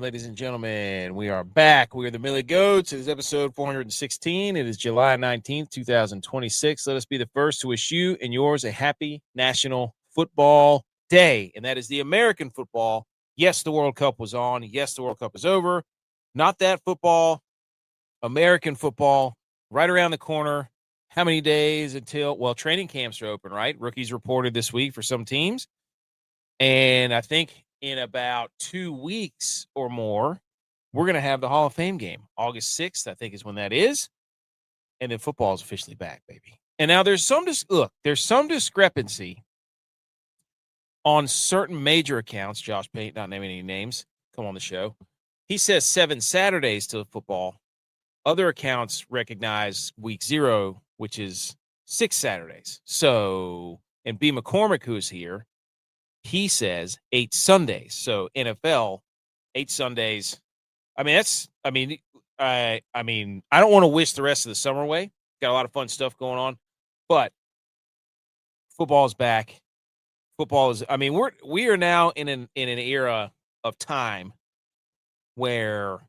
ladies and gentlemen. We are back. We are the Millie Goats. It is episode 416. It is July 19th, 2026. Let us be the first to wish you and yours a happy National Football Day, and that is the American football. Yes, the World Cup was on. Yes, the World Cup is over. Not that football, American football, right around the corner. How many days until, well, training camps are open, right? Rookies reported this week for some teams. And I think in about 2 weeks or more, we're going to have the Hall of Fame game. August 6th, I think, is when that is. And then football is officially back, baby. And now there's some discrepancy on certain major accounts. Josh Payne, not naming any names, come on the show. He says 7 Saturdays to football. Other accounts recognize week 0, which is 6 Saturdays. So, and B. McCormick, who is here, he says 8 Sundays. So NFL, 8 Sundays. I mean, I don't want to wish the rest of the summer away. Got a lot of fun stuff going on, but football is back. Football is, we are now in an era of time where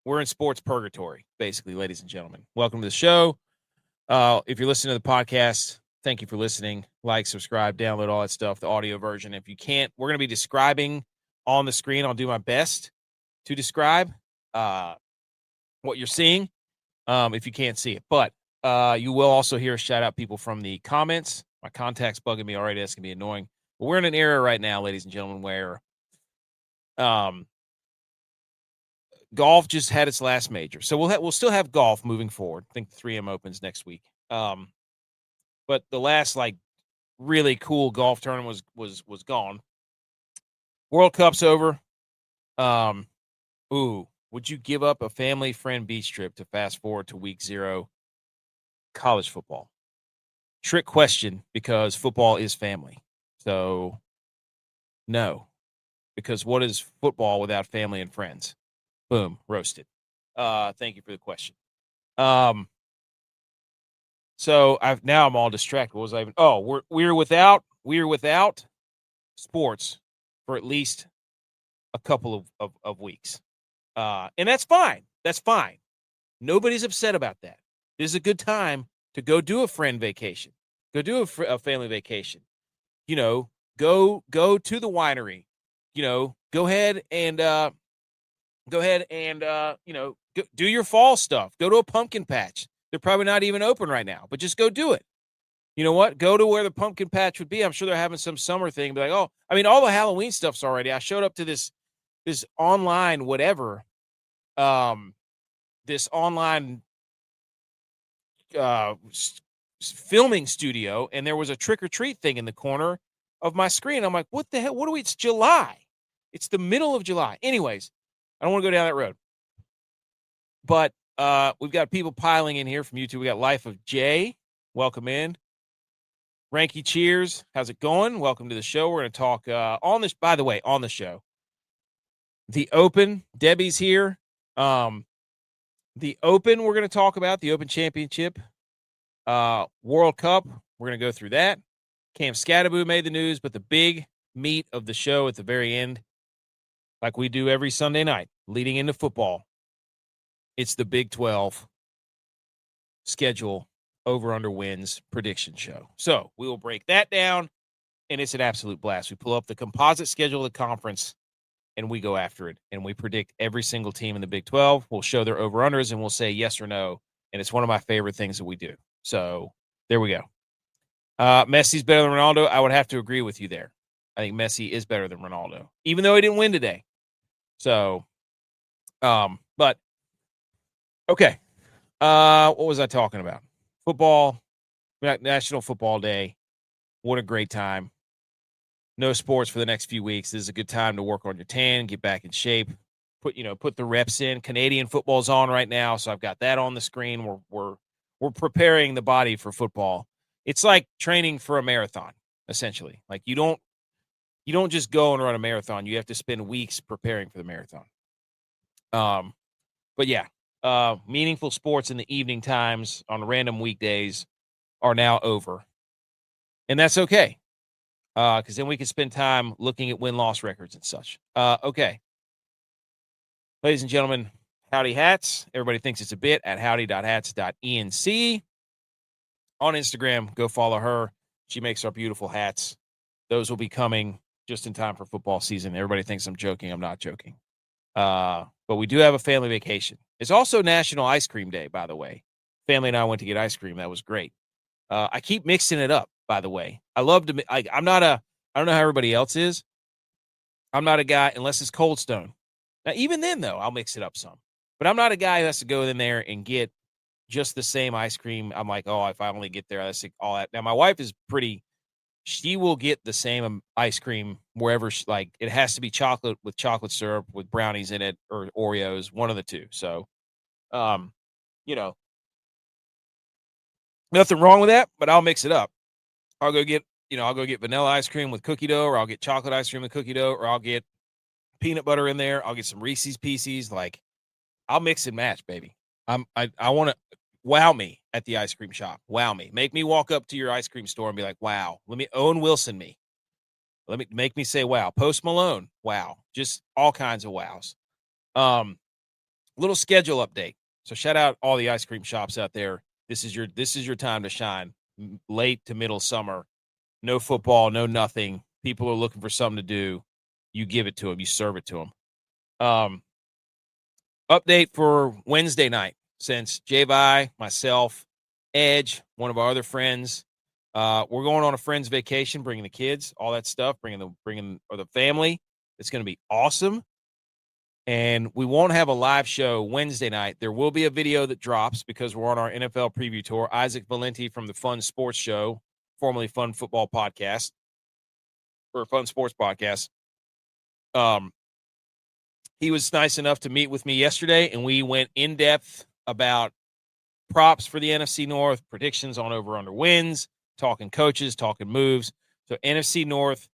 we're in sports purgatory, basically, ladies and gentlemen. Welcome to the show. If you're listening to the podcast, thank you for listening. Like, subscribe, download all that stuff, the audio version. If you can't, we're going to be describing on the screen. I'll do my best to describe what you're seeing if you can't see it. But you will also hear shout out people from the comments. My contact's bugging me already. That's going to be annoying. But we're in an era right now, ladies and gentlemen, where golf just had its last major. So we'll still have golf moving forward. I think the 3M opens next week. But the last really cool golf tournament was gone. World Cup's over. Would you give up a family friend beach trip to fast forward to week 0 college football? Trick question, because football is family. So no, because what is football without family and friends? Boom, roasted. Thank you for the question. So I'm all distracted. What was I even? Oh, we're without sports for at least a couple of weeks, and that's fine. That's fine. Nobody's upset about that. This is a good time to go do a friend vacation. Go do a family vacation. Go to the winery. Go ahead and do your fall stuff. Go to a pumpkin patch. They're probably not even open right now, but just go do it. You know what? Go to where the pumpkin patch would be. I'm sure they're having some summer thing. Be like, all the Halloween stuff's already. I showed up to this online whatever, this online filming studio, and there was a trick or treat thing in the corner of my screen. I'm like, what the hell? What are we? It's July. It's the middle of July. Anyways, I don't want to go down that road. But we've got people piling in here from YouTube. We got Life of Jay. Welcome in. Ranky Cheers. How's it going? Welcome to the show. We're going to talk on the show. The Open. Debbie's here. The Open we're going to talk about. The Open Championship. World Cup. We're going to go through that. Cam Skattebo made the news, but the big meat of the show at the very end, like we do every Sunday night, leading into football, it's the Big 12 schedule over-under wins prediction show. So we will break that down, and it's an absolute blast. We pull up the composite schedule of the conference, and we go after it, and we predict every single team in the Big 12. We'll show their over-unders, and we'll say yes or no, and it's one of my favorite things that we do. So there we go. Messi's better than Ronaldo. I would have to agree with you there. I think Messi is better than Ronaldo, even though he didn't win today. So, but okay. What was I talking about? Football, National Football Day. What a great time. No sports for the next few weeks. This is a good time to work on your tan, get back in shape, put the reps in. Canadian football's on right now, so I've got that on the screen. We're preparing the body for football. It's like training for a marathon, essentially. Like you don't just go and run a marathon. You have to spend weeks preparing for the marathon. But yeah, meaningful sports in the evening times on random weekdays are now over. And that's okay. Because then we can spend time looking at win-loss records and such. Okay. Ladies and gentlemen, Howdy Hats. Everybody thinks it's a bit at howdy.hats.enc. On Instagram, go follow her. She makes our beautiful hats. Those will be coming just in time for football season. Everybody thinks I'm joking. I'm not joking. But we do have a family vacation. It's also National Ice Cream Day, by the way. Family and I went to get ice cream. That was great. I keep mixing it up, by the way. I love to, I don't know how everybody else is. I'm not a guy, unless it's Cold Stone. Now, even then, though, I'll mix it up some. But I'm not a guy who has to go in there and get just the same ice cream. I'm like, oh, if I only get there, that's all that. Now, my wife is she will get the same ice cream wherever, it has to be chocolate with chocolate syrup with brownies in it or Oreos, one of the two. So, nothing wrong with that, but I'll mix it up. I'll go get vanilla ice cream with cookie dough, or I'll get chocolate ice cream with cookie dough, or I'll get peanut butter in there. I'll get some Reese's Pieces. I'll mix and match, baby. I want to wow me at the ice cream shop. Wow me. Make me walk up to your ice cream store and be like, wow. Let me Owen Wilson me. Make me say wow. Post Malone. Wow. Just all kinds of wows. Little schedule update. So shout out all the ice cream shops out there. This is your time to shine. Late to middle summer. No football, no nothing. People are looking for something to do. You give it to them. You serve it to them. Update for Wednesday night. Since G.U.Y.S, myself, Edge, one of our other friends, we're going on a friend's vacation, bringing the kids, all that stuff, bringing the family. It's going to be awesome. And we won't have a live show Wednesday night. There will be a video that drops because we're on our NFL preview tour. Isaac Valenti from the Fun Sports Show, formerly Fun Football Podcast, or Fun Sports Podcast. He was nice enough to meet with me yesterday, and we went in depth about props for the NFC North, predictions on over-under wins, talking coaches, talking moves. So NFC North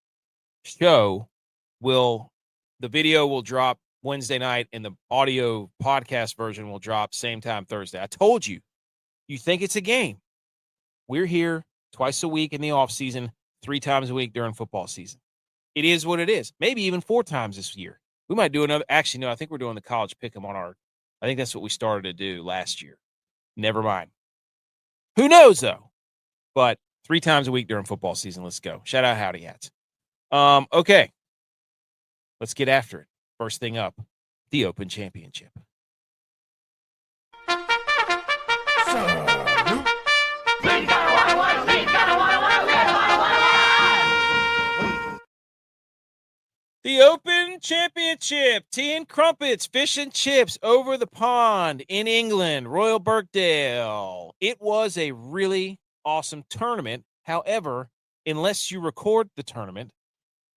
show the video will drop Wednesday night, and the audio podcast version will drop same time Thursday. I told you, you think it's a game. We're here twice a week in the off season, 3 times a week during football season. It is what it is. Maybe even 4 times this year. We might do another. Actually, no, I think we're doing the college pick'em I think that's what we started to do last year. Never mind. Who knows, though? But 3 times a week during football season. Let's go. Shout out Howdy Hats. Okay. Let's get after it. First thing up, the Open Championship. The Open Championship, tea and crumpets, fish and chips over the pond in England, Royal Birkdale. It was a really awesome tournament. However, unless you record the tournament,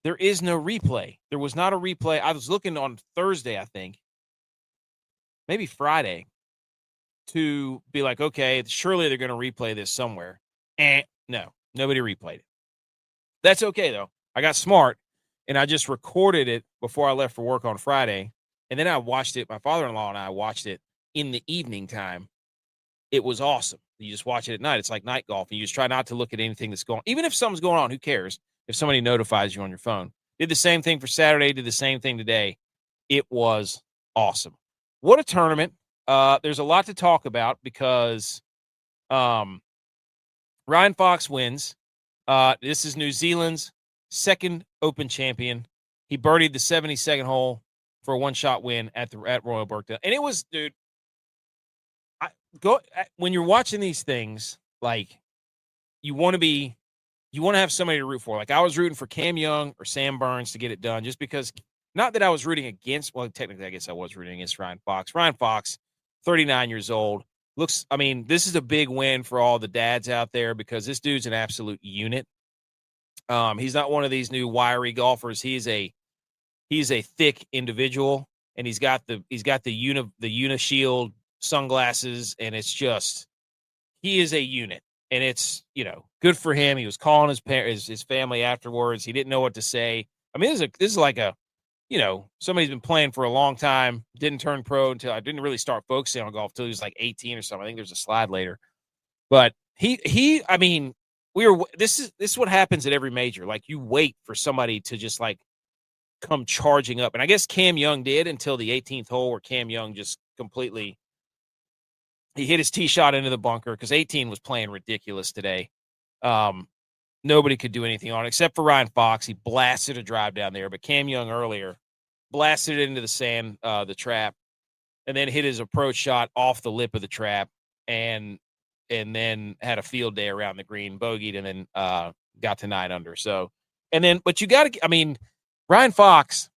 there is no replay. There was not a replay. I was looking on Thursday, I think, maybe Friday, to be like, okay, surely they're going to replay this somewhere. No, nobody replayed it. That's okay, though. I got smart. And I just recorded it before I left for work on Friday. And then I watched it. My father-in-law and I watched it in the evening time. It was awesome. You just watch it at night. It's like night golf. And you just try not to look at anything that's going on. Even if something's going on, who cares? If somebody notifies you on your phone. Did the same thing for Saturday. Did the same thing today. It was awesome. What a tournament. There's a lot to talk about because Ryan Fox wins. This is New Zealand's second Open champion. He birdied the 72nd hole for a one-shot win at Royal Birkdale. And it was, dude, when you're watching these things, you want to have somebody to root for. Like I was rooting for Cam Young or Sam Burns to get it done just because, not that I was rooting against, well, technically I guess I was rooting against Ryan Fox. Ryan Fox, 39 years old. This is a big win for all the dads out there because this dude's an absolute unit. He's not one of these new wiry golfers. He's a thick individual, and he's got the Unishield sunglasses, and it's just, he is a unit, and it's, good for him. He was calling his family afterwards. He didn't know what to say. I mean, this is like a, somebody's been playing for a long time, didn't turn pro until I didn't really start focusing on golf till he was like 18 or something. I think there's a slide later, but this is what happens at every major. Like you wait for somebody to just come charging up. And I guess Cam Young did until the 18th hole, where Cam Young just completely he hit his tee shot into the bunker because 18 was playing ridiculous today. Nobody could do anything on it except for Ryan Fox. He blasted a drive down there, but Cam Young earlier blasted it into the sand, the trap, and then hit his approach shot off the lip of the trap, and then had a field day around the green, bogeyed, and then got to 9 under. So, and then, but you got to, I mean, Ryan Fox,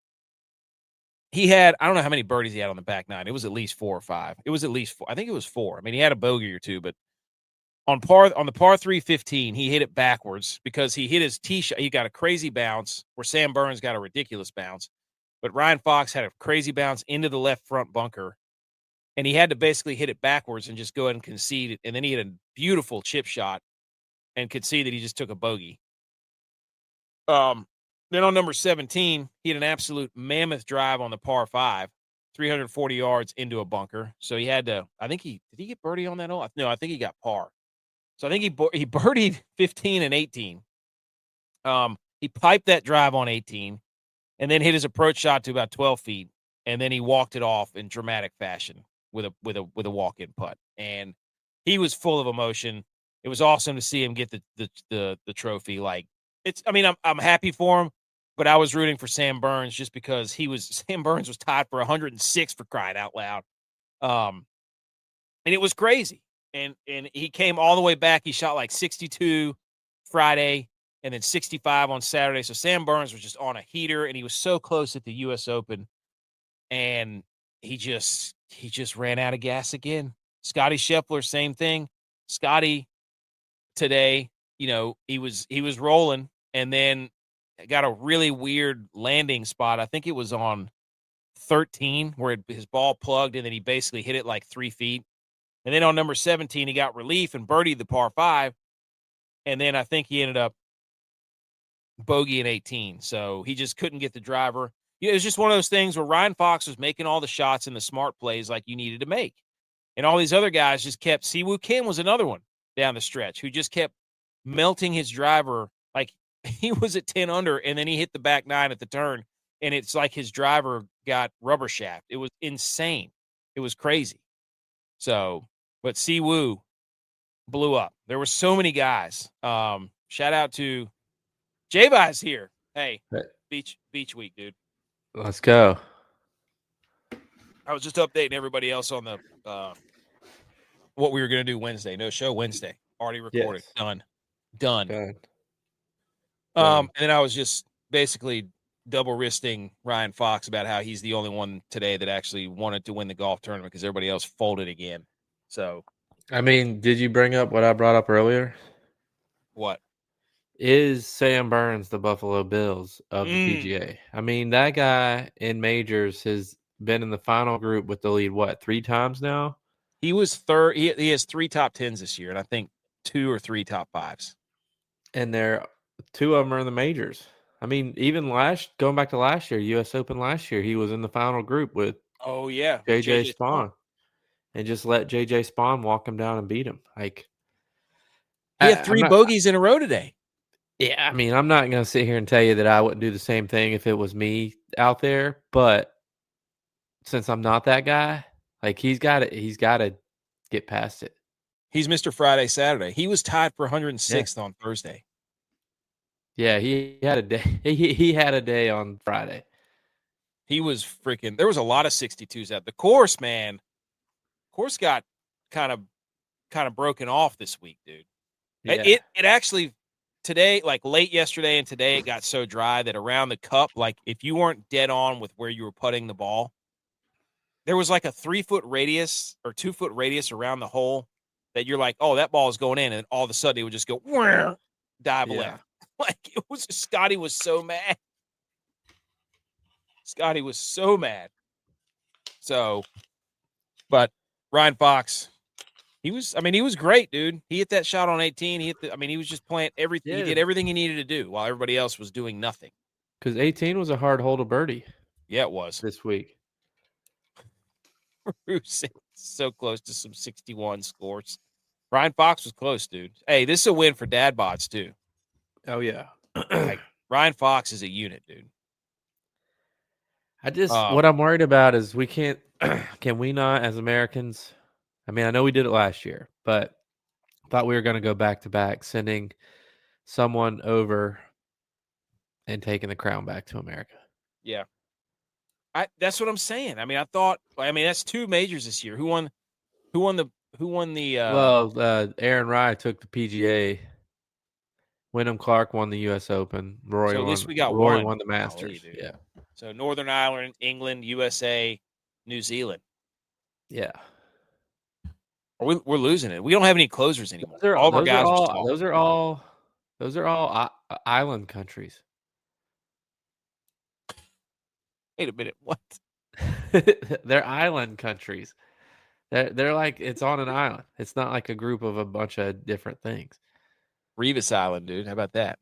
he had, I don't know how many birdies he had on the back 9. It was at least 4 or 5. It was at least 4. I think it was 4. I mean, he had a bogey or 2, but on the par 3 15, he hit it backwards because he hit his tee shot. He got a crazy bounce where Sam Burns got a ridiculous bounce, but Ryan Fox had a crazy bounce into the left front bunker, and he had to basically hit it backwards and just go ahead and concede it. And then he had a beautiful chip shot and could see that he just took a bogey. Then on number 17, he had an absolute mammoth drive on the par 5, 340 yards into a bunker. So he had to, I think did he get birdie on that hole? No, I think he got par. So I think he birdied 15 and 18. He piped that drive on 18 and then hit his approach shot to about 12 feet. And then he walked it off in dramatic fashion with a walk-in putt. And he was full of emotion. It was awesome to see him get the trophy. Like, I'm happy for him, but I was rooting for Sam Burns just because Sam Burns was tied for 106 for crying out loud. And it was crazy. And he came all the way back. He shot like 62 Friday and then 65 on Saturday. So Sam Burns was just on a heater, and he was so close at the U.S. Open. And he just ran out of gas again. Scotty Scheffler, same thing. Scotty today, he was rolling and then got a really weird landing spot. I think it was on 13 where his ball plugged, and then he basically hit it like 3 feet. And then on number 17, he got relief and birdied the par 5. And then I think he ended up bogeying 18. So he just couldn't get the driver. It was just one of those things where Ryan Fox was making all the shots and the smart plays like you needed to make. And all these other guys just kept. Siwoo Kim was another one down the stretch who just kept melting his driver. Like, he was at 10 under, and then he hit the back 9 at the turn, and it's like his driver got rubber shaft. It was insane. It was crazy. So, but Siwoo blew up. There were so many guys. Shout out to G.U.Y.S here. Hey, beach week, dude. Let's go. I was just updating everybody else on the what we were going to do Wednesday. No show Wednesday. Already recorded. Yes. Done. And then I was just basically double wristing Ryan Fox about how he's the only one today that actually wanted to win the golf tournament because everybody else folded again. So, I mean, did you bring up what I brought up earlier? What? Is Sam Burns the Buffalo Bills of the PGA? I mean, that guy in majors has been in the final group with the lead, 3 times now? He was third. He has 3 top 10s this year, and I think 2 or 3 top 5s. And 2 of them are in the majors. I mean, even going back to last year, U.S. Open last year, he was in the final group with J.J. Spawn. And just let J.J. Spawn walk him down and beat him. Like, he had 3 bogeys in a row today. Yeah, I mean, I'm not going to sit here and tell you that I wouldn't do the same thing if it was me out there, but since I'm not that guy, like, he's got to get past it. He's Mr. Friday, Saturday. He was tied for 106th on Thursday. Yeah, he had a day. He had a day on Friday. He was freaking. There was a lot of 62s out. The course, man. Course got kind of broken off this week, dude. Yeah. It actually today, like late yesterday and today, it got so dry that around the cup, like if you weren't dead on with where you were putting the ball, there was like a 3-foot radius or 2-foot radius around the hole that you're like, oh, that ball is going in, and all of a sudden it would just go dive left. Like, it was. Scotty was so mad. So, but Ryan Fox, he was great, dude. He hit that shot on 18. He was just playing everything. Yeah. He did everything he needed to do while everybody else was doing nothing. Because 18 was a hard hole to birdie. Yeah, it was. This week. So close to some 61 scores. Ryan Fox was close, dude. Hey, this is a win for Dad Bods, too. Oh, yeah. Like, Ryan Fox is a unit, dude. What I'm worried about is we can't. Can we not, as Americans? I mean, I know we did it last year, but I thought we were going to go back to back, sending someone over and taking the crown back to America. Yeah. That's what I'm saying. I mean, that's 2 majors this year. Who won the Well, Aaron Rye took the PGA. Wyndham Clark won the U.S. Open. So at least we got Roy one. won the Masters. Golly, yeah. So Northern Ireland, England, USA, New Zealand. Yeah. We're losing it. We don't have any closers anymore. Those are all island countries. Wait a minute. What? They're island countries. They're like, it's on an island. It's not like a group of a bunch of different things. Revis Island, dude. How about that?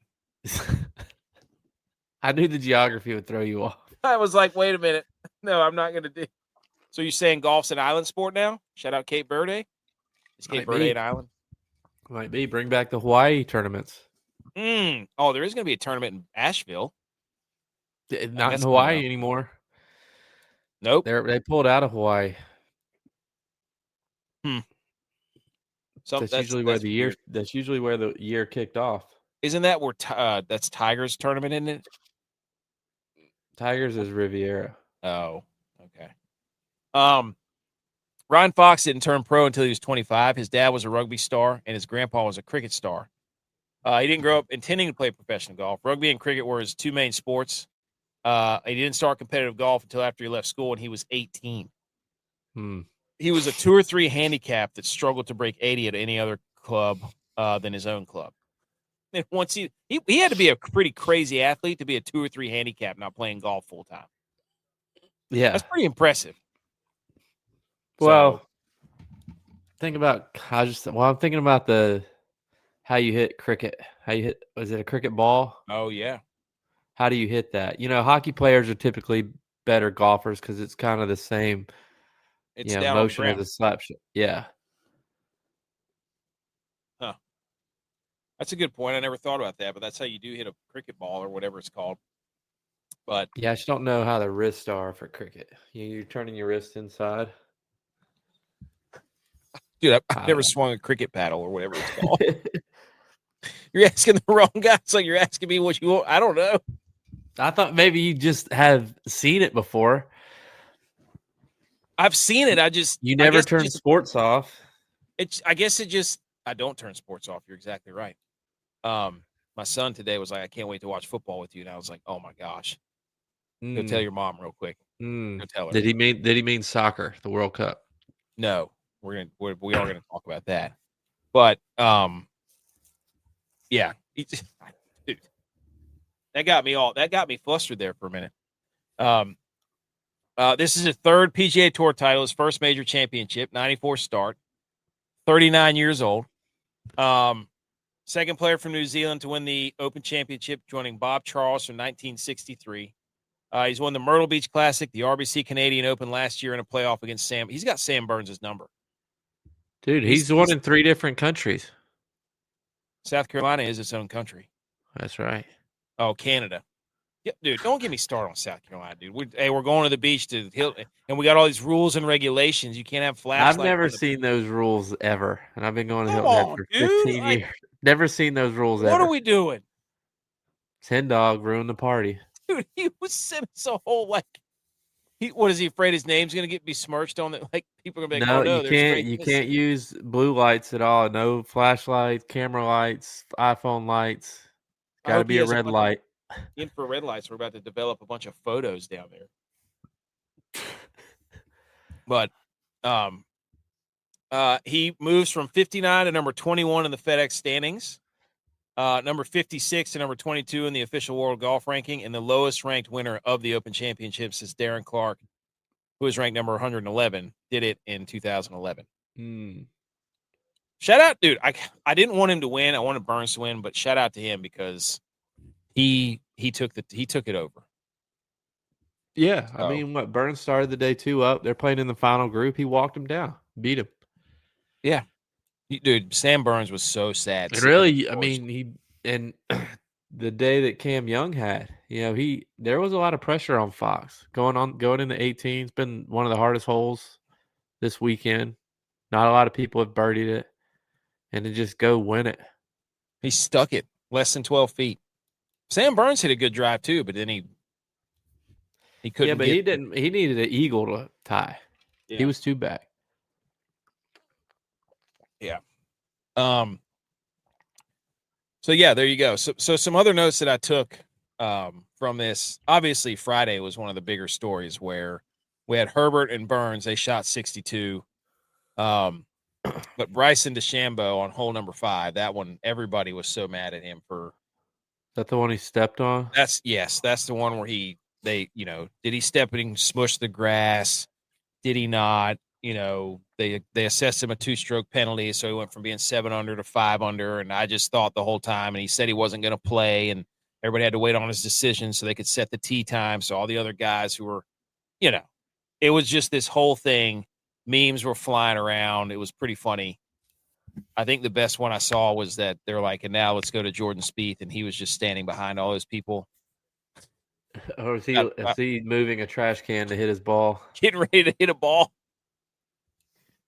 I knew the geography would throw you off. I was like, wait a minute. No, I'm not going to do. So you're saying golf's an island sport now? Shout out Cape Verde. Is Cape Verde an island? Might be. Bring back the Hawaii tournaments. Oh, there is going to be a tournament in Asheville. Not in Hawaii anymore. Nope. They pulled out of Hawaii. That's usually where the year kicked off. Isn't that where that's Tigers tournament, isn't it? Tigers is Riviera. Oh, okay. Ryan Fox didn't turn pro until he was 25. His dad was a rugby star, and his grandpa was a cricket star. He didn't grow up intending to play professional golf. Rugby and cricket were his 2 main sports. He didn't start competitive golf until after he left school, and he was 18. He was a 2 or 3 handicap that struggled to break 80 at any other club than his own club. And once he had to be a pretty crazy athlete to be a 2 or 3 handicap not playing golf full time. Yeah, that's pretty impressive. Well, I'm thinking about how you hit cricket. Was it a cricket ball? Oh yeah. How do you hit that? Hockey players are typically better golfers because it's kind of the same. It's down motion as a slap shot. Yeah. Huh. That's a good point. I never thought about that, but that's how you do hit a cricket ball or whatever it's called. But yeah, I just don't know how the wrists are for cricket. You're turning your wrist inside. Dude, I've never swung a cricket paddle or whatever it's called. You're asking the wrong guy. It's like you're asking me what you want. I don't know. I thought maybe you just have seen it before. I've seen it. You never turn sports off. I don't turn sports off. You're exactly right. My son today was like, I can't wait to watch football with you. And I was like, oh my gosh. Go tell your mom real quick. Go tell her. Did he mean soccer, the World Cup? No. We are going to talk about that. But yeah. Dude, that got me flustered there for a minute. This is his 3rd PGA Tour title, his first major championship, 94 start, 39 years old. Second player from New Zealand to win the Open Championship, joining Bob Charles from 1963. He's won the Myrtle Beach Classic, the RBC Canadian Open last year in a playoff against Sam. He's got Sam Burns' number. Dude, he's won in 3 different countries. South Carolina is its own country. That's right. Oh, Canada. Yeah, dude, don't get me started on South Carolina, dude. We're going to the beach to Hilton, and we got all these rules and regulations. You can't have flashlights. I've never seen those rules ever, and I've been going to Hilton Head for 15 years. Never seen those rules ever. What are we doing? 10 Dog ruined the party. Dude, he was sending us a whole what is he afraid his name's gonna get besmirched on it? Like people are gonna be like, no, you can't use blue lights at all. No flashlights, camera lights, iPhone lights. Got to be a red light. Infrared lights. We're about to develop a bunch of photos down there. But he moves from 59 to number 21 in the FedEx standings, number 56 to number 22 in the official world golf ranking, and the lowest ranked winner of the Open Championships is Darren Clark, who is ranked number 111, did it in 2011. Shout out, dude. I didn't want him to win. I wanted Burns to win, but shout out to him because he took it over. Yeah, I mean, Burns started the day 2 up. They're playing in the final group. He walked him down, beat him. Yeah, dude. Sam Burns was so sad. And really, I mean, the day that Cam Young had. There was a lot of pressure on Fox going into 18. It's been one of the hardest holes this weekend. Not a lot of people have birdied it, and to just go win it. He stuck it less than 12 feet. Sam Burns hit a good drive too, but then he couldn't. Yeah, but he didn't. He needed an eagle to tie. Yeah. He was too back. Yeah. So yeah, there you go. So some other notes that I took from this. Obviously, Friday was one of the bigger stories where we had Herbert and Burns. They shot 62. But Bryson DeChambeau on hole number 5, that one, everybody was so mad at him for. Is that the one he stepped on? That's the one where did he step and smush the grass? Did he not? They assessed him a 2-stroke penalty, so he went from being 7 under to 5 under. And I just thought the whole time, and he said he wasn't going to play, and everybody had to wait on his decision so they could set the tee time. So all the other guys who were, it was just this whole thing. Memes were flying around. It was pretty funny. I think the best one I saw was that they're like, and now let's go to Jordan Spieth, and he was just standing behind all those people. Or is he moving a trash can to hit his ball? Getting ready to hit a ball.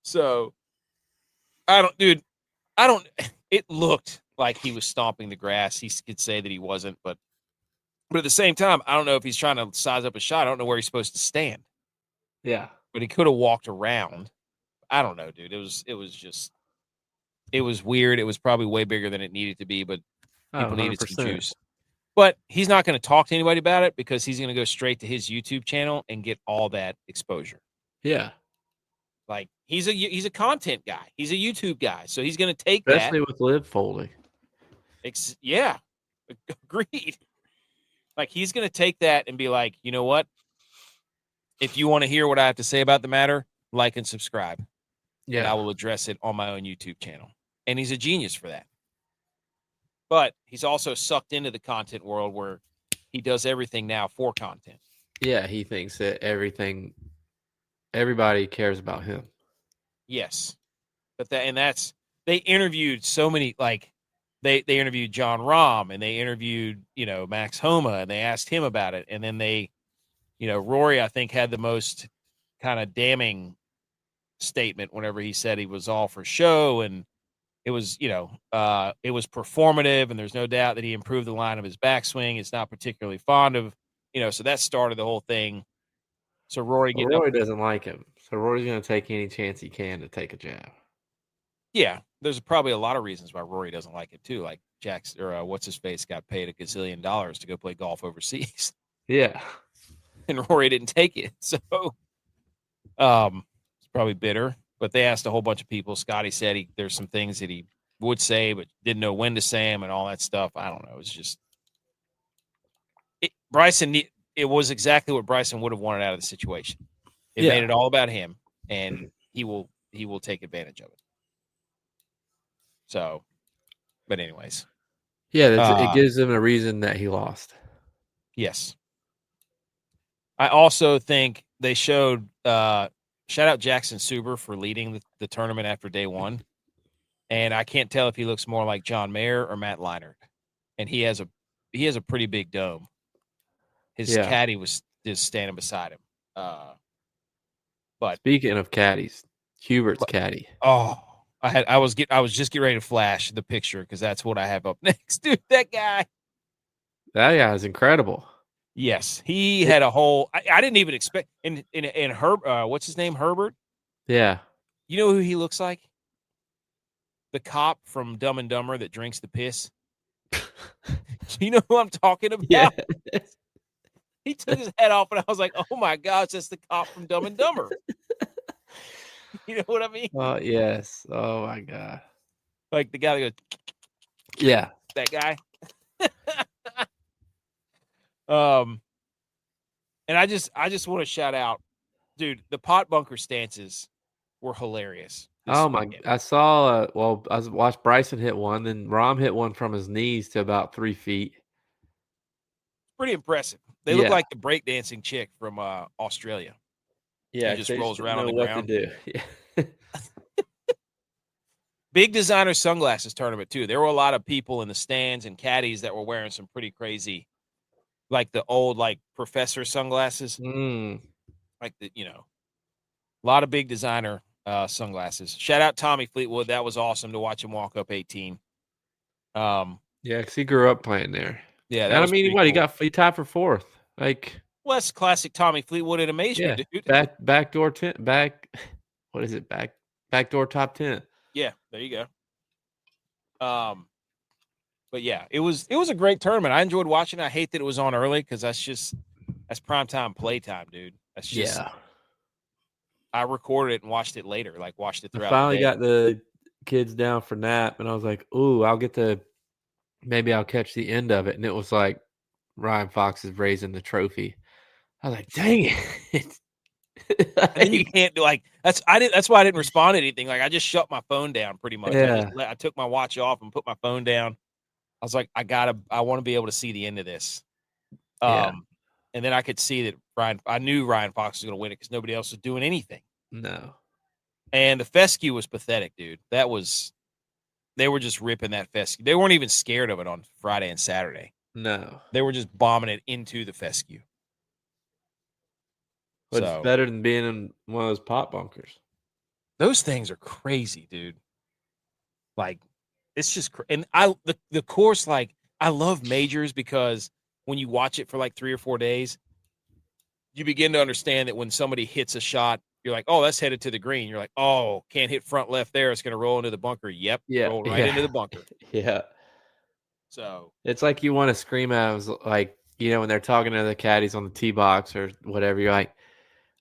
So, it looked like he was stomping the grass. He could say that he wasn't, but at the same time, I don't know if he's trying to size up a shot. I don't know where he's supposed to stand. Yeah. But he could have walked around. I don't know, dude. It was weird. It was probably way bigger than it needed to be, but people needed some juice. But he's not going to talk to anybody about it because he's going to go straight to his YouTube channel and get all that exposure. Yeah. Like he's a content guy. He's a YouTube guy. So he's going to take especially with live folding. Yeah. Agreed. Like he's going to take that and be like, you know what? If you want to hear what I have to say about the matter, like and subscribe. Yeah. And I will address it on my own YouTube channel. And he's a genius for that. But he's also sucked into the content world where he does everything now for content. Yeah, he thinks that everybody cares about him. Yes. But they interviewed so many, like they interviewed John Rahm and they interviewed, Max Homa, and they asked him about it. And then Rory, I think, had the most kind of damning statement whenever he said he was all for show, and it was, it was performative, and there's no doubt that he improved the line of his backswing. It's not particularly fond of, so that started the whole thing. So Rory doesn't like him. So Rory's going to take any chance he can to take a jab. Yeah, there's probably a lot of reasons why Rory doesn't like it too. Like Jack's or what's his face got paid $1 gazillion to go play golf overseas. Yeah, and Rory didn't take it, so it's probably bitter. But they asked a whole bunch of people. Scotty said there's some things that he would say, but didn't know when to say them and all that stuff. I don't know. It's just Bryson. It was exactly what Bryson would have wanted out of the situation. It made it all about him, and he will take advantage of it. So, but anyways. Yeah, it gives him a reason that he lost. Yes. I also think they showed shout out Jackson Suber for leading the tournament after day one. And I can't tell if he looks more like John Mayer or Matt Leinart. And he has a pretty big dome. His caddy was just standing beside him. But speaking of caddies, Hubert's caddy. Oh, I was just getting ready to flash the picture because that's what I have up next. Dude, that guy is incredible. Yes, he had a whole. I didn't even expect. In what's his name? Herbert. Yeah. You know who he looks like? The cop from Dumb and Dumber that drinks the piss. You know who I'm talking about? Yeah. He took his head off, and I was like, "Oh my gosh, that's the cop from Dumb and Dumber." You know what I mean? Oh yes. Oh my god. Like the guy that goes. Yeah. That guy. And I just want to shout out, dude, the pot bunker stances were hilarious. Oh my! I saw. I watched Bryson hit one, then Rahm hit one from his knees to about 3 feet. Pretty impressive. They look like the breakdancing chick from Australia. Yeah, he just rolls around on the ground. What to do. Yeah. Big designer sunglasses tournament, too. There were a lot of people in the stands and caddies that were wearing some pretty crazy, like the old, like, professor sunglasses. Like, a lot of big designer sunglasses. Shout out Tommy Fleetwood. That was awesome to watch him walk up 18. Yeah, because he grew up playing there. Yeah, that was he tied for 4th. Like, well, that's classic Tommy Fleetwood in amazement, dude. Backdoor what is it? Backdoor top 10. Yeah, there you go. But yeah, it was a great tournament. I enjoyed watching it. I hate that it was on early because that's primetime playtime, dude. That's just I recorded it and watched it later. Like watched it throughout. I finally got the kids down for nap, and I was like, "Ooh, maybe I'll catch the end of it." And it was like Ryan Fox is raising the trophy. I was like, "Dang it!" And then you can't do that's why I didn't respond to anything. Like I just shut my phone down pretty much. Yeah. I took my watch off and put my phone down. I was like, I want to be able to see the end of this. And then I could see that I knew Ryan Fox was going to win it because nobody else was doing anything. No. And the fescue was pathetic, dude. They were just ripping that fescue. They weren't even scared of it on Friday and Saturday. No. They were just bombing it into the fescue. But it's better than being in one of those pop bunkers. Those things are crazy, dude. Like, it's just and the course, like, I love majors because when you watch it for like 3 or 4 days, you begin to understand that when somebody hits a shot, you're like, oh, that's headed to the green. You're like, oh, can't hit front left there. It's going to roll into the bunker. Yep. Yeah. Roll right into the bunker. Yeah. So it's like you want to scream at them, like, when they're talking to the caddies on the tee box or whatever, you're like,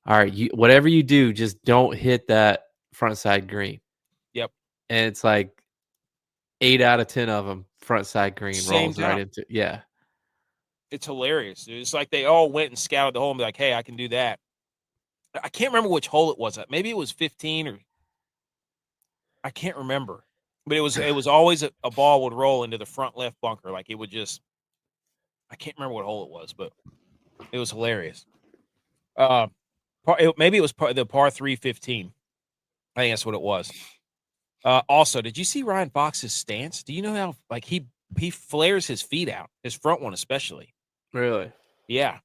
all right, whatever you do, just don't hit that front side green. Yep. And it's like 8 out of 10 of them front side green rolls right into. Yeah. It's hilarious. It's like they all went and scouted the hole and be like, hey, I can do that. I can't remember which hole it was. Maybe it was 15 or I can't remember. But it was always a ball would roll into the front left bunker. Like it would just I can't remember what hole it was, but it was hilarious. Maybe it was the par 315. I think that's what it was. Also, did you see Ryan Fox's stance? Do you know how like he flares his feet out, his front one especially? Really? Yeah.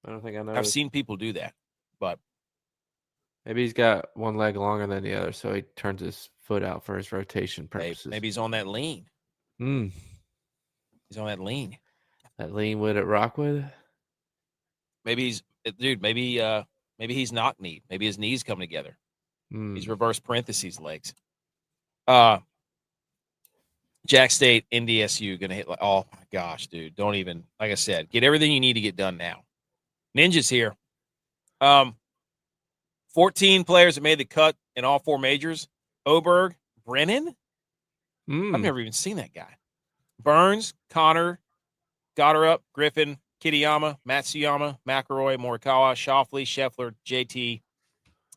I don't think I know. I've seen people do that, but maybe he's got one leg longer than the other, so he turns his foot out for his rotation purposes. Maybe he's on that lean. He's on that lean. That lean wood at Rockwood? Maybe he's knock knee. Maybe his knees come together. He's reverse parentheses legs. Jack State, NDSU going to hit. Oh my gosh, dude! Don't even. Like I said, get everything you need to get done now. Ninja's here. 14 players that made the cut in all 4 majors. Oberg, Brennan. I've never even seen that guy. Burns, Connor, Gotterup, Griffin, Kitayama, Matsuyama, McElroy, Morikawa, Schauffele, Scheffler, JT.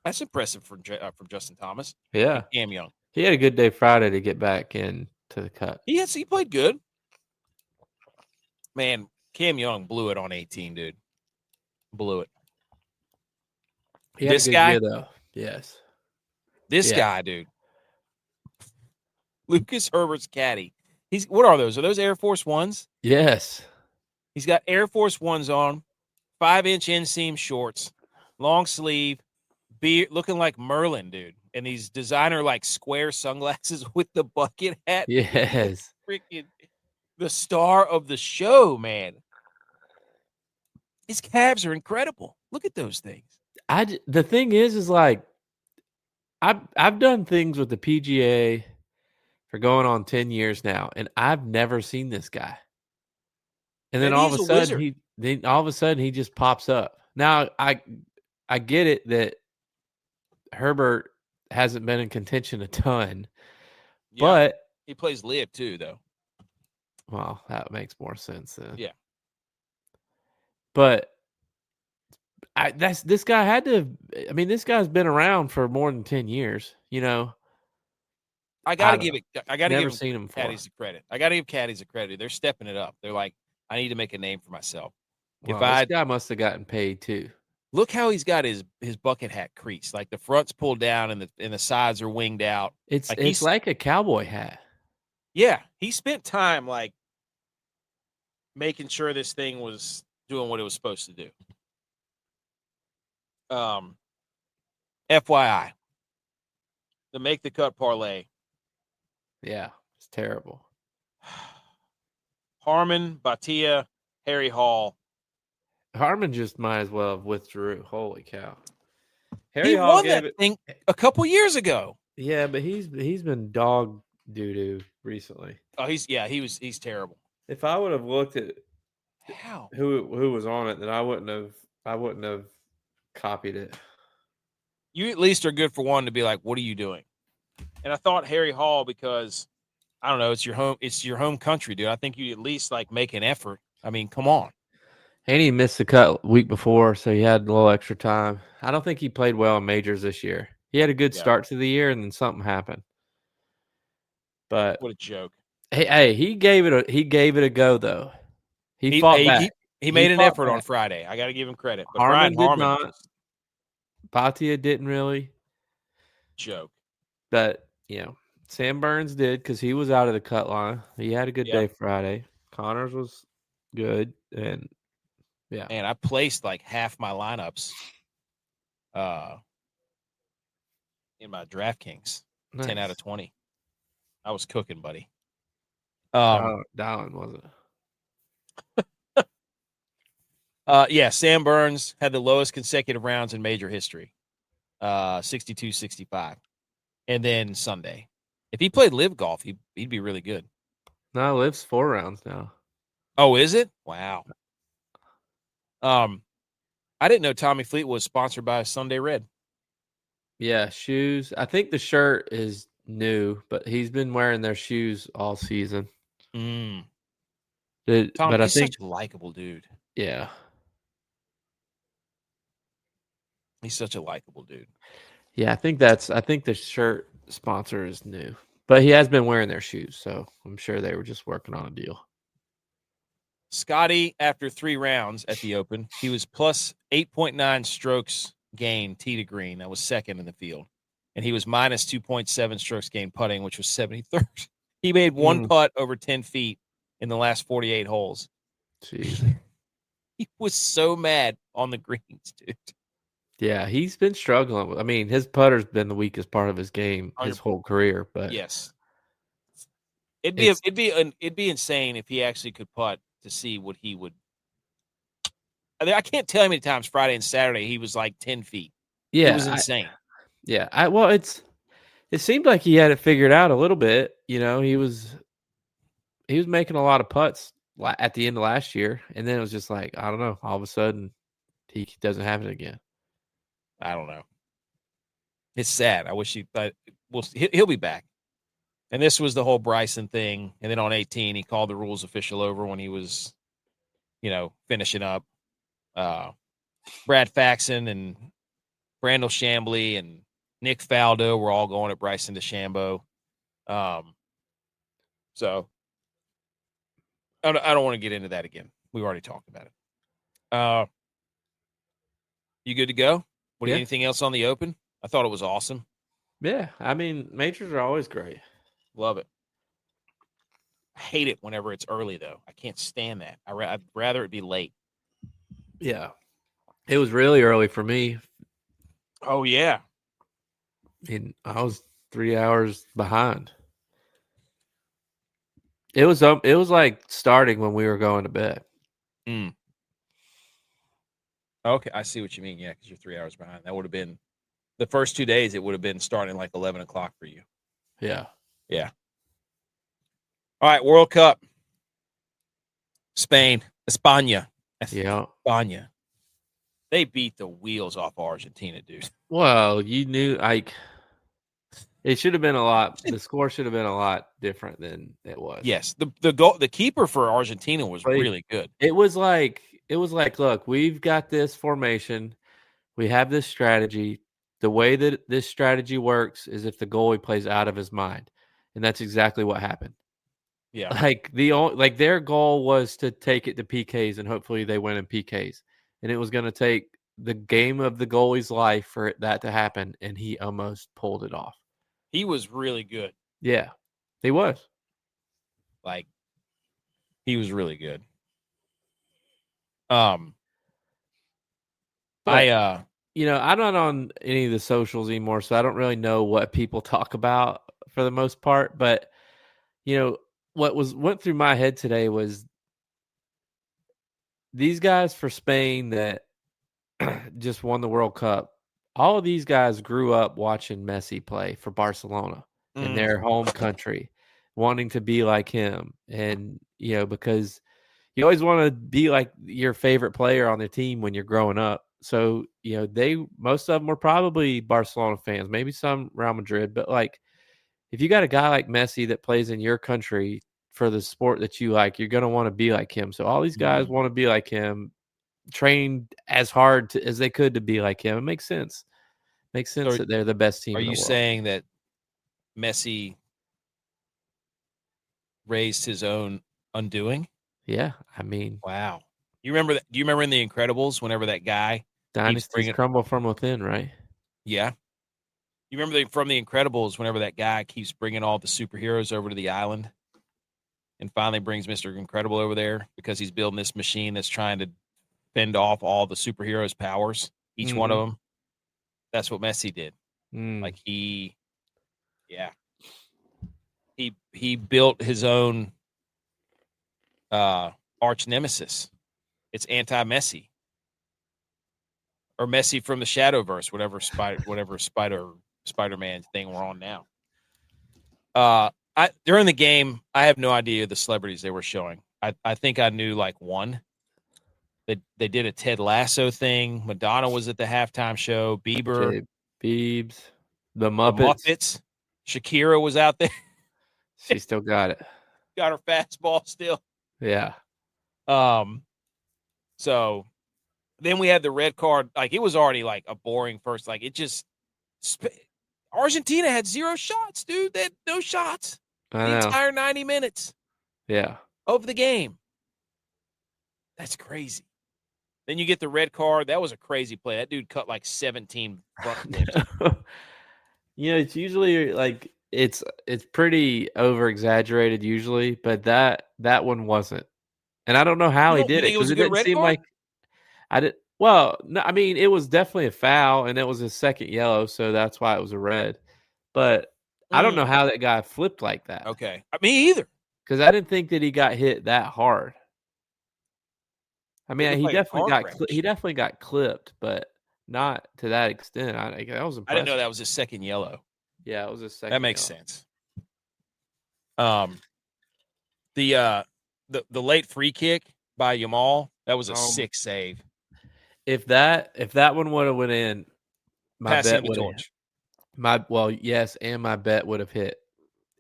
That's impressive from Justin Thomas. Yeah. Cam Young. He had a good day Friday to get back into the cut. He played good. Man, Cam Young blew it on 18, dude. Blew it. He had a good year, though. Yes. This guy, dude. Lucas Herbert's caddy. What are those? Are those Air Force Ones? Yes. He's got Air Force Ones on, 5-inch inseam shorts, long sleeve, beard, looking like Merlin, dude. And these designer like square sunglasses with the bucket hat. Yes. Freaking the star of the show, man. His calves are incredible. Look at those things. The thing is like I've done things with the PGA for going on 10 years now, and I've never seen this guy. And then all of a sudden he just pops up. Now I get it that Herbert hasn't been in contention a ton, but he plays live too, though. Well, that makes more sense then. Yeah, but this guy had to. I mean, this guy's been around for more than 10 years. I gotta give him caddies the credit. I gotta give caddies the credit. They're stepping it up. They're like, I need to make a name for myself. Well, this guy must have gotten paid too. Look how he's got his bucket hat crease. Like the front's pulled down and the sides are winged out. It's like a cowboy hat. Yeah, he spent time like making sure this thing was doing what it was supposed to do. FYI, the Make the Cut Parlay. Yeah, it's terrible. Harmon, Batia, Harry Hall. Harmon just might as well have withdrew. Holy cow! He won that thing a couple years ago. Yeah, but he's been dog doo-doo recently. Oh, he's terrible. If I would have looked at how who was on it, then I wouldn't have copied it. You at least are good for one to be like, what are you doing? And I thought Harry Hall, because I don't know, it's your home country, dude. I think you at least like make an effort. I mean, come on. And he missed the cut week before, so he had a little extra time. I don't think he played well in majors this year. He had a good start to the year, and then something happened. But what a joke! Hey, he gave it a go though. He fought back. He made an effort on Friday. I got to give him credit. But Harmon Brian did not. Batia didn't really. Joke. But Sam Burns did because he was out of the cut line. He had a good day Friday. Connors was good, and yeah. And I placed like half my lineups in my DraftKings. Nice. 10 out of 20. I was cooking, buddy. Dallin, was it? Yeah, Sam Burns had the lowest consecutive rounds in major history. 62-65. And then Sunday. If he played live golf, he'd be really good. No, live's 4 rounds now. Oh, is it? Wow. I didn't know Tommy Fleet was sponsored by Sunday Red. Yeah, shoes. I think the shirt is new, but he's been wearing their shoes all season. Tom, but he's such a likable dude. Yeah. He's such a likable dude. Yeah, I think the shirt sponsor is new. But he has been wearing their shoes, so I'm sure they were just working on a deal. Scotty, after 3 rounds at the Open, he was plus 8.9 strokes gain tee to green. That was second in the field. And he was minus 2.7 strokes gain putting, which was 73rd. He made one putt over 10 feet in the last 48 holes. Jeez. He was so mad on the greens, dude. Yeah, he's been struggling. I mean, his putter's been the weakest part of his game his whole career. But yes, it'd be insane if he actually could putt to see what he would. I can't tell how many times Friday and Saturday he was like 10 feet. Yeah, it was insane. It seemed like he had it figured out a little bit. He was making a lot of putts at the end of last year, and then it was just like, I don't know, all of a sudden he doesn't have it again. I don't know. It's sad. I wish he'll be back. And this was the whole Bryson thing. And then on 18, he called the rules official over when he was, finishing up. Brad Faxon and Brandel Chambly and Nick Faldo were all going at Bryson DeChambeau. So I don't want to get into that again. We've already talked about it. You good to go? Anything else on the Open? I thought it was awesome. Yeah, I mean, majors are always great. Love it. I hate it whenever it's early, though. I can't stand that. I'd rather it be late. Yeah. It was really early for me. Oh, yeah. And I was 3 hours behind. It was like starting when we were going to bed. Okay, I see what you mean. Yeah, because you're 3 hours behind. That would have been the first 2 days. It would have been starting like 11 o'clock for you. Yeah. Yeah. All right, World Cup. Spain. España. Yeah. España. They beat the wheels off Argentina, dude. Well, you knew it should have been the score should have been a lot different than it was. Yes. The keeper for Argentina was really good. It was like, look, we've got this formation. We have this strategy. The way that this strategy works is if the goalie plays out of his mind. And that's exactly what happened. Yeah. Like their goal was to take it to PKs and hopefully they win in PKs. And it was going to take the game of the goalie's life for that to happen, and he almost pulled it off. He was really good. Yeah, he was. Like, he was really good. But, I'm not on any of the socials anymore, so I don't really know what people talk about for the most part. But, what went through my head today was these guys for Spain that just won the World Cup. All of these guys grew up watching Messi play for Barcelona in their home country, wanting to be like him. And, because you always want to be like your favorite player on the team when you're growing up. So, most of them were probably Barcelona fans, maybe some Real Madrid. But, like, if you got a guy like Messi that plays in your country for the sport that you like, you're going to want to be like him. So all these guys want to be like him, trained as hard as they could to be like him. It makes sense. Makes sense that they're the best team in the world. Are you saying that Messi raised his own undoing? Yeah, I mean, wow. You remember that? Do you remember in The Incredibles whenever that guy dynasties crumble from within, right? Yeah. You remember from The Incredibles whenever that guy keeps bringing all the superheroes over to the island, and finally brings Mr. Incredible over there because he's building this machine that's trying to fend off all the superheroes' powers, each one of them. That's what Messi did. Like he built his own arch nemesis. It's anti-Messi, or Messi from the Shadowverse, whatever Spider-Man thing we're on now. During the game, I have no idea the celebrities they were showing. I think I knew like one. They did a Ted Lasso thing. Madonna was at the halftime show. Bieber, Biebs, the Muppets. Shakira was out there. She still got it. Got her fastball still. Yeah. So then we had the red card. Like, it was already like a boring first. Like, it just Argentina had 0 shots, dude. They had no shots the entire 90 minutes. Yeah. Of the game. That's crazy. Then you get the red card. That was a crazy play. That dude cut like 17 front flips. It's usually like it's pretty over exaggerated usually, but that one wasn't. And I don't know how he did it because it didn't seem like I did. Well, no, I mean, it was definitely a foul, and it was his second yellow, so that's why it was a red. But I don't know how that guy flipped like that. Okay, me either. Because I didn't think that he got hit that hard. I mean, he definitely got clipped, but not to that extent. That was impressive. I didn't know that was his second yellow. Yeah, it was his second. That makes sense. The late free kick by Yamal, that was a sick save. If that one would have went in, my bet would have. Yes, and my bet would have hit.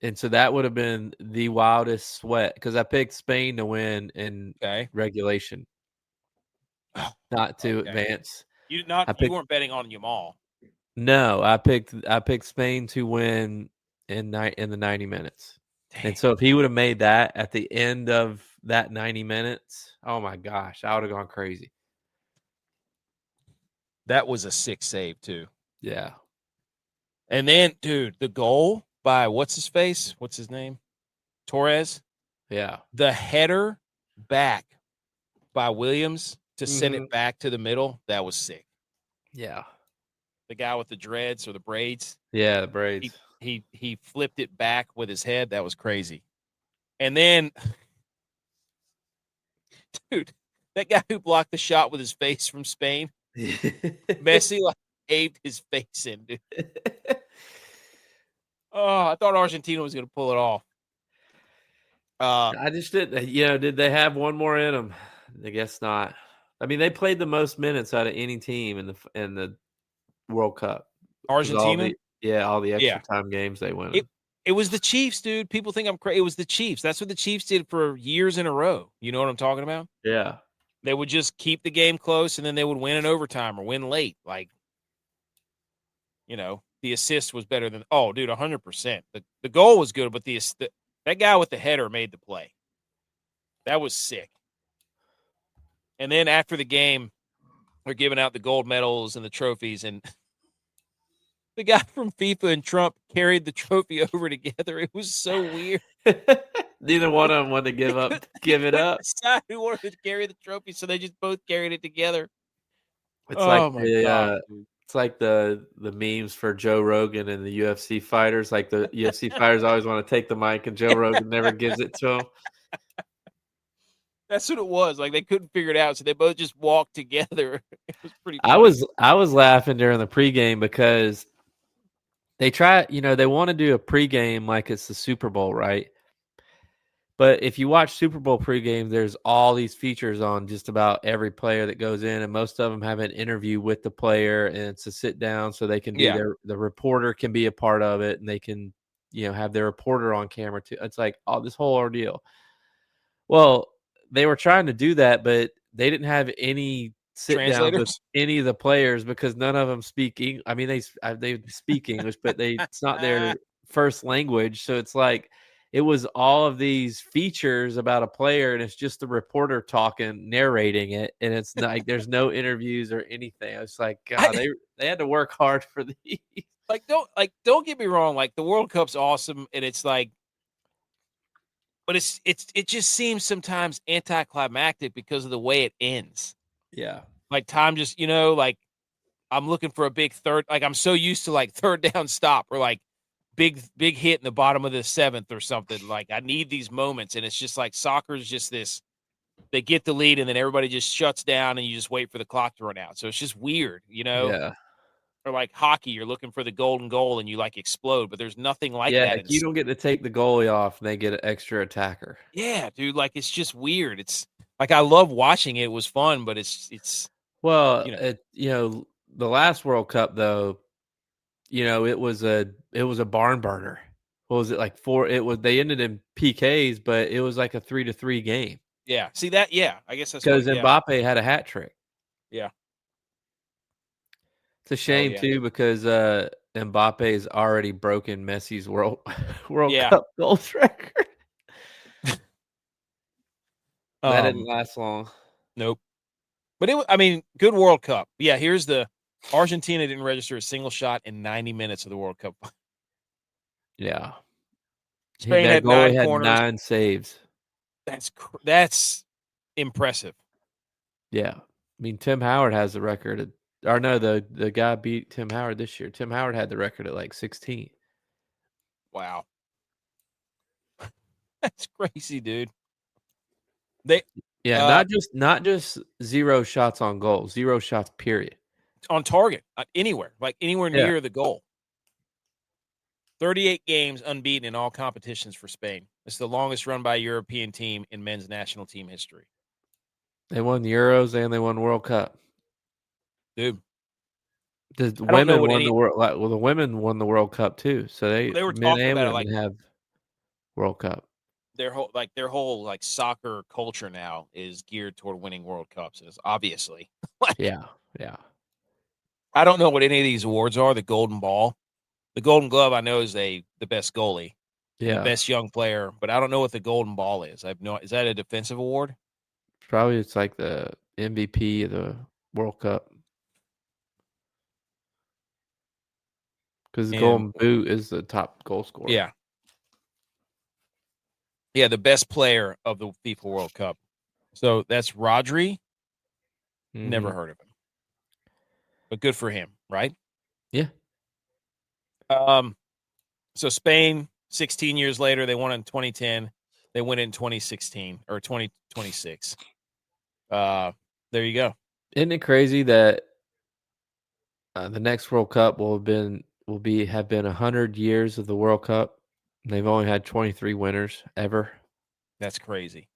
And so that would have been the wildest sweat because I picked Spain to win in regulation, not to advance. You weren't betting on Yamal. No, I picked Spain to win in the 90 minutes. Damn. And so if he would have made that at the end of that 90 minutes, oh my gosh, I would have gone crazy. That was a sick save too. Yeah. And then, dude, the goal by what's his name? Torres. Yeah. The header back by Williams to send it back to the middle, that was sick. Yeah. The guy with the dreads or the braids. Yeah, the braids. He flipped it back with his head. That was crazy. And then, dude, that guy who blocked the shot with his face from Spain, Messi caved his face in, dude. Oh, I thought Argentina was going to pull it off. I just didn't. Did they have one more in them? I guess not. I mean, they played the most minutes out of any team in the World Cup. Argentina? All the extra time games they won. It was the Chiefs, dude. People think I'm crazy. It was the Chiefs. That's what the Chiefs did for years in a row. You know what I'm talking about? Yeah. They would just keep the game close, and then they would win in overtime or win late. Like, the assist was better than – oh, dude, 100%. The goal was good, but that guy with the header made the play. That was sick. And then after the game, they're giving out the gold medals and the trophies, and the guy from FIFA and Trump carried the trophy over together. It was so weird. Neither one of them wanted to give it up. Decide who wanted to carry the trophy, so they just both carried it together. It's like it's like the memes for Joe Rogan and the UFC fighters. Like the UFC fighters always want to take the mic, and Joe Rogan never gives it to them. That's what it was. Like they couldn't figure it out, so they both just walked together. It was pretty funny. I was laughing during the pregame because they they want to do a pregame like it's the Super Bowl, right? But if you watch Super Bowl pregame, there's all these features on just about every player that goes in, and most of them have an interview with the player, and it's a sit down so they can be the reporter can be a part of it, and they can have their reporter on camera too. It's like this whole ordeal. Well, they were trying to do that, but they didn't have any sit down with any of the players because none of them speak English. I mean, they speak English, but it's not their first language. So it's like it was all of these features about a player, and it's just the reporter talking, narrating it, and it's like there's no interviews or anything. It's like God, they had to work hard for these. Don't get me wrong. Like the World Cup's awesome, and it's like. But it just seems sometimes anticlimactic because of the way it ends. Yeah. Like time just, like I'm looking for a big third. Like I'm so used to like third down stop or like big hit in the bottom of the seventh or something. Like I need these moments. And it's just like soccer is just this. They get the lead and then everybody just shuts down and you just wait for the clock to run out. So it's just weird, Yeah. Or like hockey, you're looking for the golden goal and you like explode, but there's nothing like that. Yeah, you don't get to take the goalie off and they get an extra attacker. Yeah, dude, like it's just weird. It's like I love watching it. It was fun, but it's well, the last World Cup though, it was a barn burner. What was it like they ended in PKs, but it was like a 3-3 game. Yeah. See that? Yeah. I guess that's because Mbappe had a hat trick. Yeah. It's a shame too because Mbappe's already broken Messi's World Cup goals record. That didn't last long. Nope. But good World Cup. Yeah, here's the Argentina didn't register a single shot in 90 minutes of the World Cup. Yeah. Spain had 9 corners. 9 saves. That's impressive. Yeah. I mean, Tim Howard has the record. The guy beat Tim Howard this year. Tim Howard had the record at like 16. Wow. That's crazy, dude. Not just 0 shots on goal, 0 shots, period. On target, anywhere, like anywhere near the goal. 38 games unbeaten in all competitions for Spain. It's the longest run by a European team in men's national team history. They won the Euros and they won the World Cup. Dude. The women won the World. The women won the World Cup too. So they were men talking and about women have World Cup. Their whole soccer culture now is geared toward winning World Cups. Is obviously. Yeah. I don't know what any of these awards are. The Golden Ball, the Golden Glove, I know is the best goalie, the best young player, but I don't know what the Golden Ball is. Is that a defensive award? Probably it's like the MVP of the World Cup. Because the Golden Boot is the top goal scorer. Yeah. Yeah, the best player of the FIFA World Cup. So that's Rodri. Mm-hmm. Never heard of him. But good for him, right? Yeah. So Spain, 16 years later, they won in 2010. They win in 2016 or 2026. There you go. Isn't it crazy that the next World Cup will have been 100 years of the World Cup? They've only had 23 winners ever. That's crazy.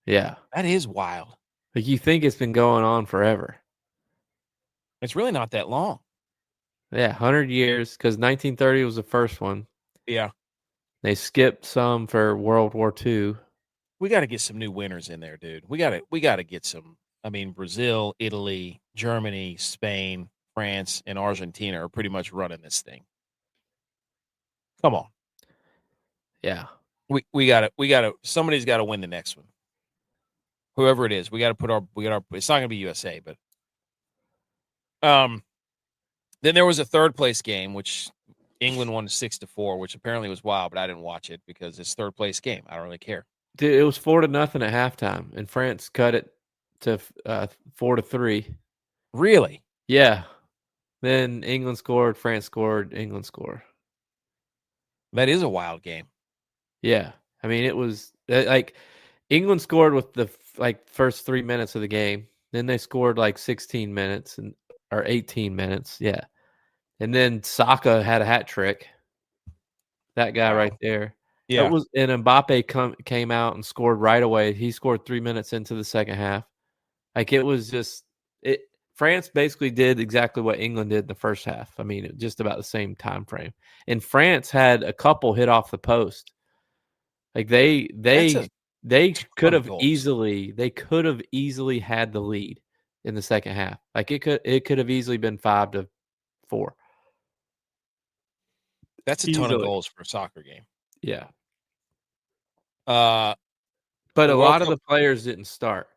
Yeah. That is wild. Like you think it's been going on forever. It's really not that long. Yeah, 100 years because 1930 was the first one. Yeah. They skipped some for World War II. We got to get some new winners in there, dude. We got to get some. Brazil, Italy, Germany, Spain, France, and Argentina are pretty much running this thing. Come on. Yeah. We got to somebody's got to win the next one. Whoever it is, we got to put our it's not going to be USA, but Then there was a third place game, which England won 6-4, which apparently was wild, but I didn't watch it because it's third place game. I don't really care. Dude, it was 4-0 at halftime, and France cut it to 4-3. Really? Yeah. Then England scored, France scored, England scored. That is a wild game. Yeah. I mean, it was like England scored with the first 3 minutes of the game. Then they scored 16 minutes or 18 minutes. Yeah. And then Saka had a hat trick. That guy right there. Yeah. And Mbappe came out and scored right away. He scored 3 minutes into the second half. It was just France basically did exactly what England did in the first half. I mean, just about the same time frame. And France had a couple hit off the post. They could have easily had the lead in the second half. It could have easily been 5-4. That's a ton of goals for a soccer game. Yeah. But a lot of the players didn't start.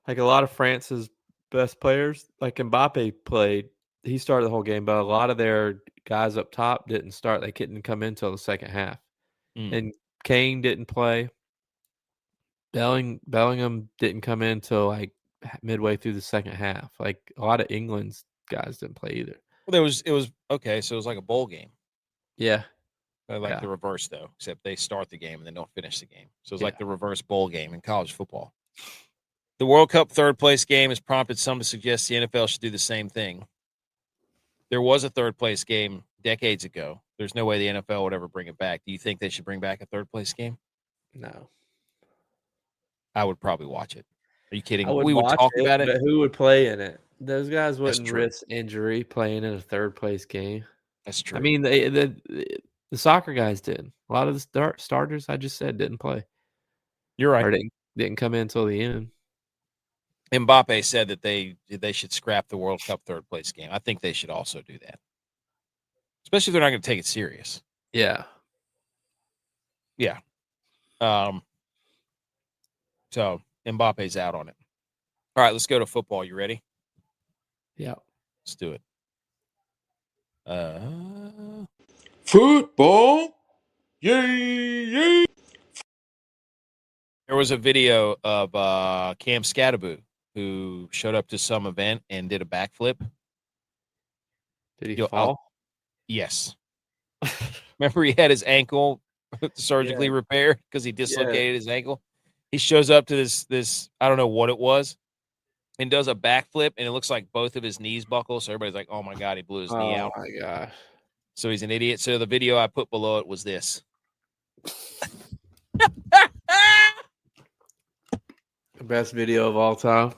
A lot of France's best players, Mbappe played, he started the whole game, but a lot of their guys up top didn't start. They couldn't come in until the second half. And Kane didn't play. Bellingham didn't come in until midway through the second half. A lot of England's guys didn't play either. Well, it was okay, so it was like a bowl game. Yeah. The reverse, though, except they start the game and then don't finish the game. So it's like the reverse bowl game in college football. The World Cup third place game has prompted some to suggest the NFL should do the same thing. There was a third place game decades ago. There's no way the NFL would ever bring it back. Do you think they should bring back a third place game? No. I would probably watch it. Are you kidding? We would talk about it. But who would play in it? Those guys wouldn't risk injury playing in a third place game. That's true. I mean, the soccer guys did. A lot of the starters I just said didn't play. You're right. Or didn't come in until the end. Mbappe said that they should scrap the World Cup third place game. I think they should also do that, especially if they're not going to take it serious. Yeah. Yeah. So Mbappe's out on it. All right, let's go to football. You ready? Yeah. Let's do it. Football. Yay. There was a video of Cam Skattebo who showed up to some event and did a backflip. Did he fall? Yes. Remember he had his ankle surgically repaired because he dislocated his ankle? He shows up to this, I don't know what it was, and does a backflip, and it looks like both of his knees buckle. So everybody's like, oh, my God, he blew his knee out. Oh, my gosh. So he's an idiot. So the video I put below it was this. Best video of all time.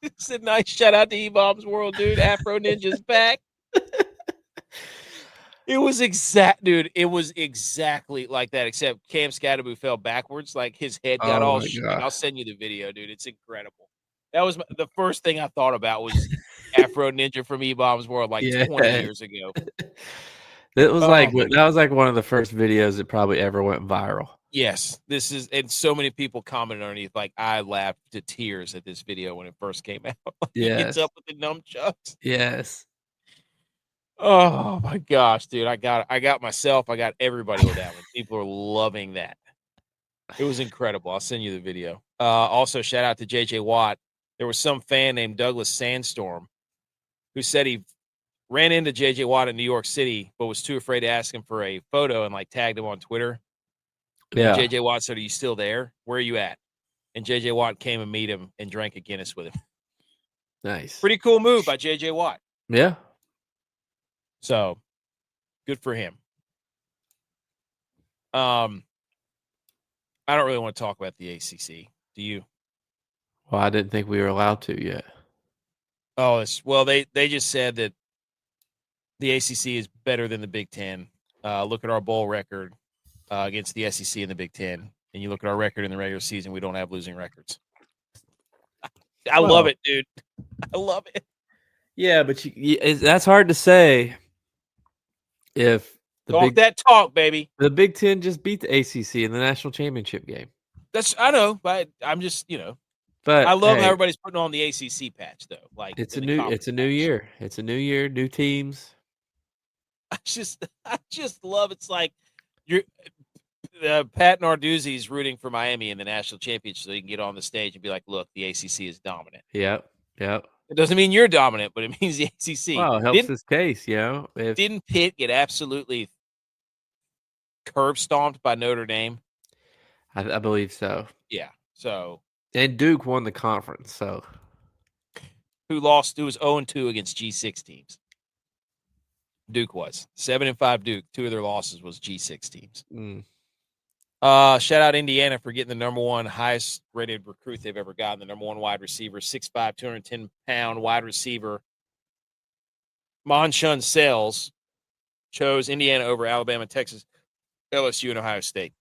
It's a nice shout out to E-Bomb's World, dude. Afro Ninja's back. It was exactly like that, except Cam Skattebo fell backwards. His head got all I'll send you the video, dude. It's incredible. That was the first thing I thought about was Afro Ninja from E-Bomb's World 20 years ago. It was that was one of the first videos that probably ever went viral. Yes, and so many people commented underneath. I laughed to tears at this video when it first came out. He gets up with the nunchucks. Yes. Oh my gosh, dude! I got myself. I got everybody with that one. People are loving that. It was incredible. I'll send you the video. Also, shout out to J.J. Watt. There was some fan named Douglas Sandstorm who said he ran into J.J. Watt in New York City, but was too afraid to ask him for a photo and tagged him on Twitter. Yeah. J.J. Watt said, "Are you still there? Where are you at?" And J.J. Watt came and meet him and drank a Guinness with him. Nice. Pretty cool move by J.J. Watt. Yeah. So, good for him. I don't really want to talk about the ACC. Do you? Well, I didn't think we were allowed to yet. Oh, they just said that the ACC is better than the Big Ten. Look at our bowl record against the SEC and the Big Ten, and you look at our record in the regular season, we don't have losing records. I love it, dude. I love it. Yeah, but that's hard to say. If talk, baby. The Big Ten just beat the ACC in the national championship game. I know, but I'm just, But I love how everybody's putting on the ACC patch, though. Like it's a new year. It's a new year, new teams. I just love it's like you're Pat Narduzzi's rooting for Miami in the national championship so he can get on the stage and be like, "Look, the ACC is dominant." Yep. It doesn't mean you're dominant, but it means the ACC. Well, it helps his case, Didn't Pitt get absolutely curb stomped by Notre Dame? I believe so. Yeah. So and Duke won the conference. So who lost? Who was 0-2 against G6 teams? Duke was 7-5. Duke. 2 of their losses was G6 teams. Shout out Indiana for getting the number one highest rated recruit they've ever gotten. The number one wide receiver, 6'5", 210-pound wide receiver. Monshun Sales chose Indiana over Alabama, Texas, LSU, and Ohio State.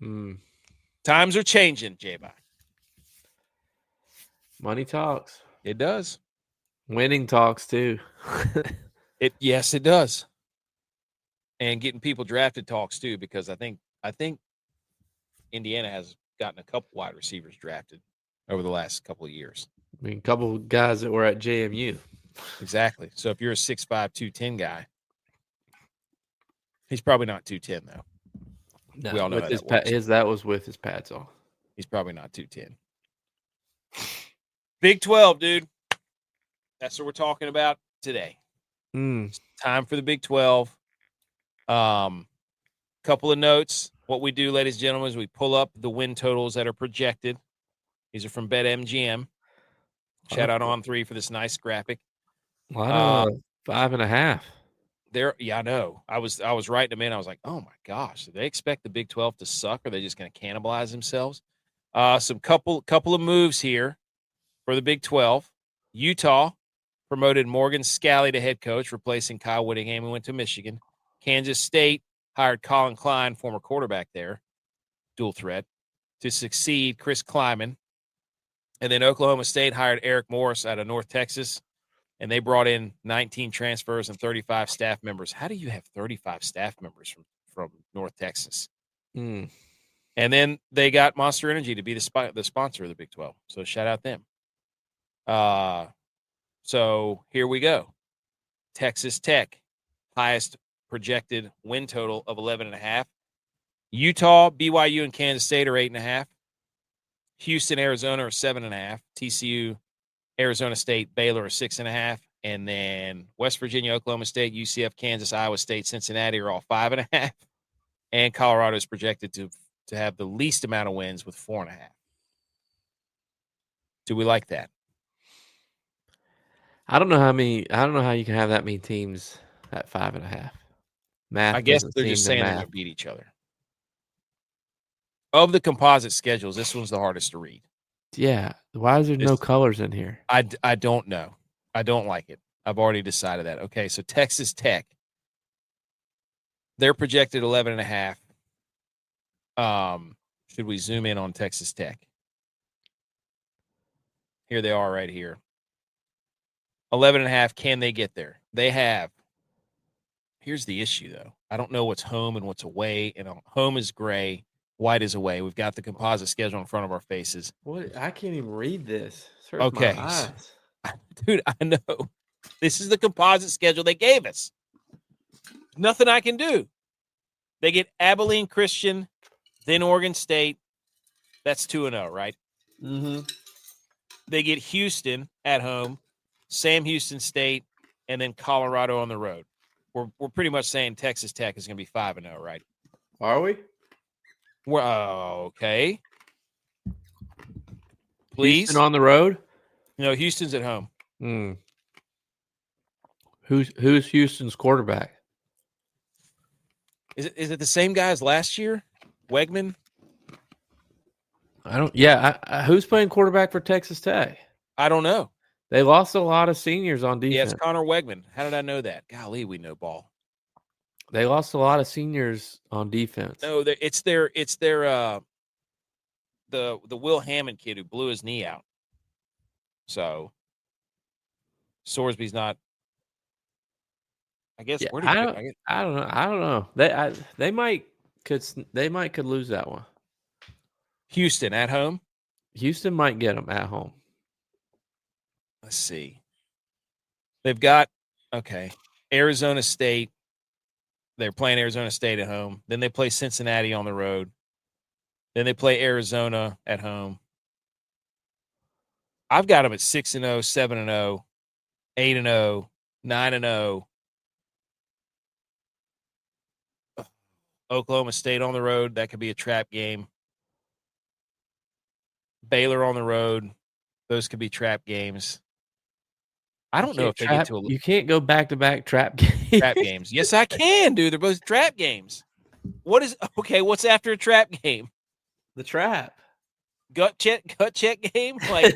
Times are changing, J-Bye. Money talks. It does. Winning talks too. Yes, it does. And getting people drafted talks too, because I think Indiana has gotten a couple wide receivers drafted over the last couple of years. I mean, a couple of guys that were at JMU. Exactly. So if you're a 6'5", 210 guy, he's probably not 210 though. No, we all know that was with his pads on. He's probably not 210. Big 12, dude. That's what we're talking about today. It's time for the Big 12. Couple of notes. What we do, ladies and gentlemen, is we pull up the win totals that are projected. These are from BetMGM. Shout out On 3 for this nice graphic. 5.5. I know. I was writing them in. I was like, oh my gosh, do they expect the Big 12 to suck? Or are they just going to cannibalize themselves? Some couple of moves here for the Big 12. Utah promoted Morgan Scalley to head coach, replacing Kyle Whittingham, who went to Michigan. Kansas State hired Colin Klein, former quarterback there, dual threat, to succeed Chris Kleiman. And then Oklahoma State hired Eric Morris out of North Texas, and they brought in 19 transfers and 35 staff members. How do you have 35 staff members from North Texas? And then they got Monster Energy to be the sponsor of the Big 12. So shout out them. So here we go. Texas Tech, highest projected win total of 11.5. Utah, BYU, and Kansas State are 8.5. Houston, Arizona are 7.5. TCU, Arizona State, Baylor are 6.5. And then West Virginia, Oklahoma State, UCF, Kansas, Iowa State, Cincinnati are all 5.5. And Colorado is projected to have the least amount of wins with 4.5. Do we like that? I don't know how you can have that many teams at 5.5. Math. I guess they're just saying they're going to beat each other. Of the composite schedules, this one's the hardest to read. Yeah. Why is there no colors in here? I don't know. I don't like it. I've already decided that. Okay, so Texas Tech, they're projected 11.5. Should we zoom in on Texas Tech? Here they are right here. 11.5. Can they get there? They have. Here's the issue, though. I don't know what's home and what's away. And home is gray. White is away. We've got the composite schedule in front of our faces. What? I can't even read this. Okay. My eyes. Dude, I know. This is the composite schedule they gave us. Nothing I can do. They get Abilene Christian, then Oregon State. That's 2-0, right? Mm-hmm. They get Houston at home, Sam Houston State, and then Colorado on the road. We're pretty much saying Texas Tech is going to be 5-0, right? Are we? Okay. Please. Houston on the road? No, Houston's at home. Who's Houston's quarterback? Is it the same guy as last year? Wegman? I don't. Yeah, who's playing quarterback for Texas Tech? I don't know. They lost a lot of seniors on defense. Yeah, it's Connor Wegman. How did I know that? Golly, we know ball. They lost a lot of seniors on defense. No, it's their the Will Hammond kid who blew his knee out. So Sorsby's not. I guess. Yeah, Where did I don't know. I don't know. They might could lose that one. Houston at home. Houston might get them at home. Let's see. They've got, Arizona State. They're playing Arizona State at home. Then they play Cincinnati on the road. Then they play Arizona at home. I've got them at 6-0, 7-0, 8-0, 9-0. Oklahoma State on the road. That could be a trap game. Baylor on the road. Those could be trap games. I don't know if they get to You can't go back-to-back trap games. Trap games. Yes, I can, dude. They're both trap games. What's after a trap game? The trap. Gut check game? Like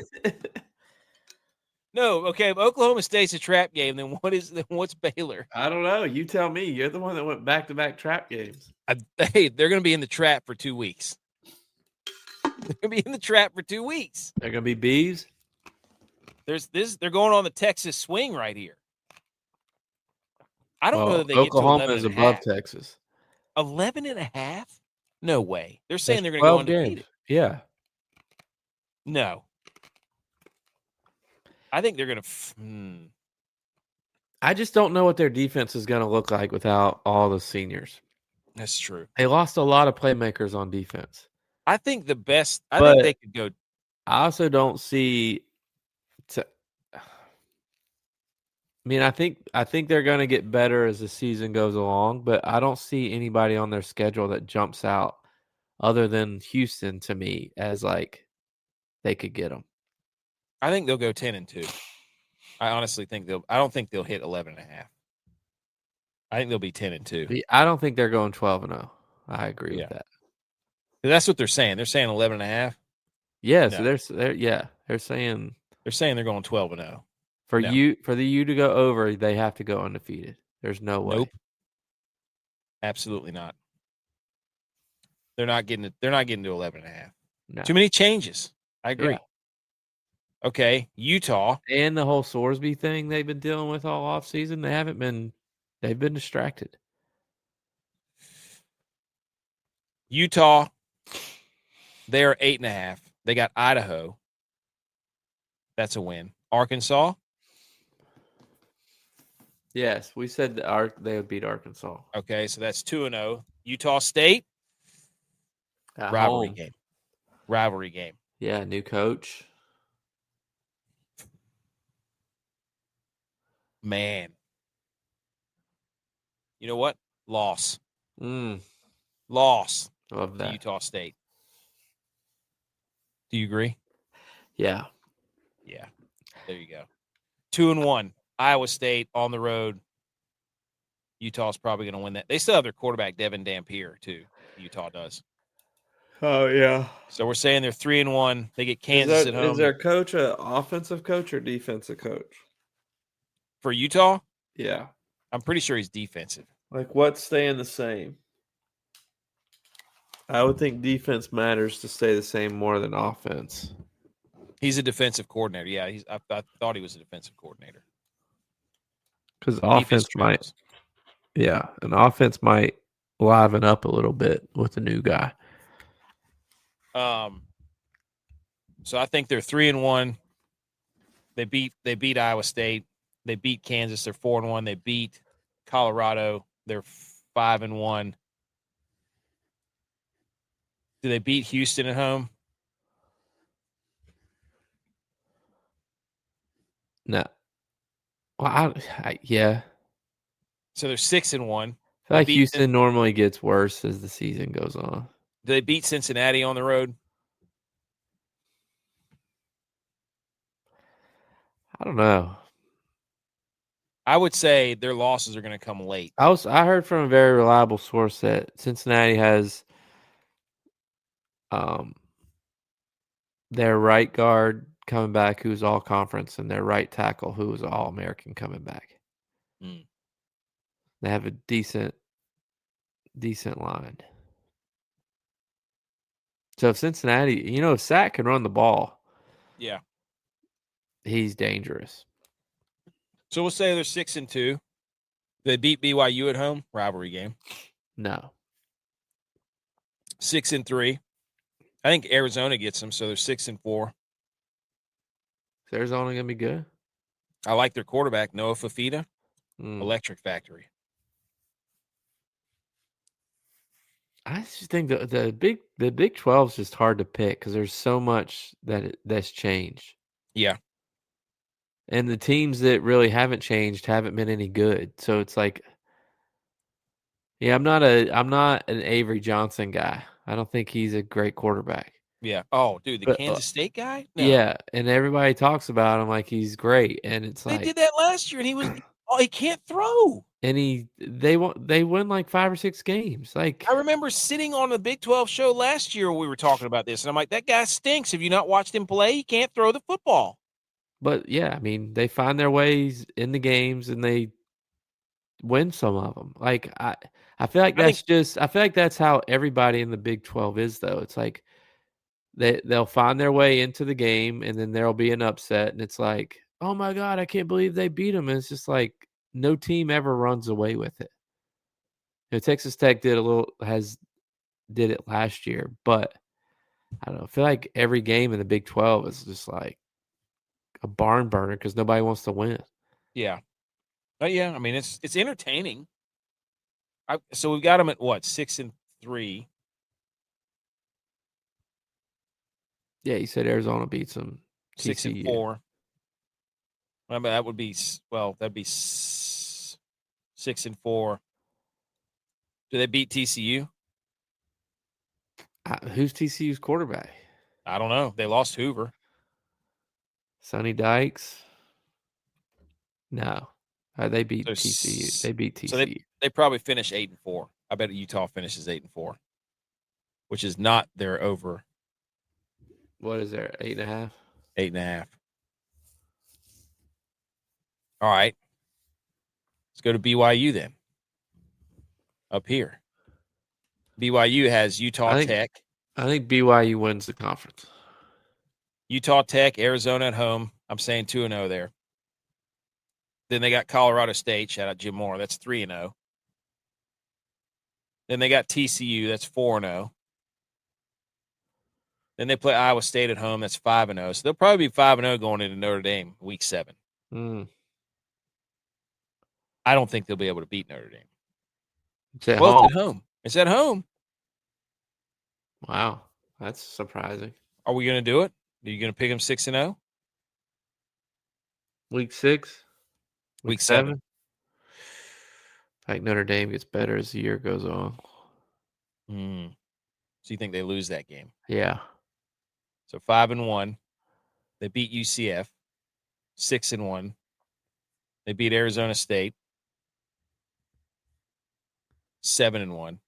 no, okay. If Oklahoma State's a trap game, then what's Baylor? I don't know. You tell me. You're the one that went back-to-back trap games. Hey, they're going to be in the trap for 2 weeks. They're going to be in the trap for 2 weeks. They're going to be bees. They're going on the Texas swing right here. I don't know that they Oklahoma get to 11 is above Texas. 11.5? No way. They're saying they're going to go undefeated. Yeah. No. I think they're going to. I just don't know what their defense is going to look like without all the seniors. That's true. They lost a lot of playmakers on defense. I think the best. I think they could go. I also don't see. I think they're going to get better as the season goes along, but I don't see anybody on their schedule that jumps out other than Houston to me as like they could get them. I think they'll go 10-2. I honestly think I don't think they'll hit 11.5. I think they'll be 10-2. I don't think they're going 12-0. I agree with that. That's what they're saying. They're saying 11.5. Yeah, no. So they're saying they're going 12-0. For the U to go over, they have to go undefeated. There's no way. Nope. Absolutely not. They're not getting to 11.5. No. Too many changes. I agree. Yeah. Okay, Utah. And the whole Sorsby thing they've been dealing with all offseason, they've been distracted. Utah, they're 8.5. They got Idaho. That's a win. Arkansas. Yes, we said they would beat Arkansas. Okay, so that's 2-0. Utah State. Rivalry game. Yeah, new coach. Man. You know what? Loss. Loss. Love that. Utah State. Do you agree? Yeah. Yeah. There you go. 2-1. Iowa State on the road. Utah's probably going to win that. They still have their quarterback, Devin Dampier, too. Utah does. Oh, yeah. So we're saying they're 3-1. They get Kansas at home. Is their coach an offensive coach or defensive coach? For Utah? Yeah. I'm pretty sure he's defensive. Like, what's staying the same? I would think defense matters to stay the same more than offense. He's a defensive coordinator. Yeah, I thought he was a defensive coordinator. Because offense might, an offense might liven up a little bit with a new guy. So I think they're 3-1. They beat Iowa State. They beat Kansas. They're 4-1. They beat Colorado. They're 5-1. Do they beat Houston at home? No. Well, yeah. So they're 6-1. I feel like Houston normally gets worse as the season goes on. Do they beat Cincinnati on the road? I don't know. I would say their losses are going to come late. I heard from a very reliable source that Cincinnati has their right guard coming back who's all conference and their right tackle who is all American coming back. They have a decent line. So if Cincinnati, if Sack can run the ball, he's dangerous. So we'll say they're 6-2. They beat BYU at home, rivalry game. No. 6-3. I think Arizona gets them, so they're 6-4. Is Arizona gonna be good? I like their quarterback, Noah Fafita. Electric Factory. I just think the Big 12 is just hard to pick because there's so much that's changed. Yeah. And the teams that really haven't changed haven't been any good. So it's like, yeah, I'm not an Avery Johnson guy. I don't think he's a great quarterback. Yeah. Oh, dude, the But, Kansas State guy? No. Yeah, and everybody talks about him like he's great, and it's They like did that last year, and he can't throw. And they won like 5 or 6 games. Like, I remember sitting on the Big 12 show last year when we were talking about this, and I'm like, that guy stinks. Have you not watched him play? He can't throw the football. But yeah, I mean, they find their ways in the games and they win some of them. Like I feel like I feel like that's how everybody in the Big 12 is though. It's like they'll find their way into the game and then there'll be an upset and it's like, "Oh my god, I can't believe they beat them." And it's just like no team ever runs away with it. Texas Tech did it last year, but I don't know. I feel like every game in the Big 12 is just like a barn burner because nobody wants to win. Yeah. Yeah. I mean, it's entertaining. So we've got them at what, 6-3. Yeah, you said Arizona beats them. 6-4. I mean, that would be that'd be 6-4. Do they beat TCU? Who's TCU's quarterback? I don't know. They lost Hoover. Sonny Dykes? No. They beat TCU. They beat TCU. So they probably finish 8-4. I bet Utah finishes 8-4, which is not their over. What is there? 8.5? 8.5. All right. Let's go to BYU then. Up here. BYU has Utah Tech. I think BYU wins the conference. Utah Tech, Arizona at home. I'm saying 2-0 there. Then they got Colorado State. Shout out Jim Moore. That's 3-0. Then they got TCU. That's 4-0. Then they play Iowa State at home. That's 5-0. So they'll probably be 5-0 going into Notre Dame week 7. I don't think they'll be able to beat Notre Dame. It's at home. It's at home. It's at home. Wow. That's surprising. Are we going to do it? Are you going to pick them 6-0? Week 6? Week 7? I think Notre Dame gets better as the year goes on. So you think they lose that game? Yeah. So 5-1. They beat UCF. 6-1. They beat Arizona State. 7-1.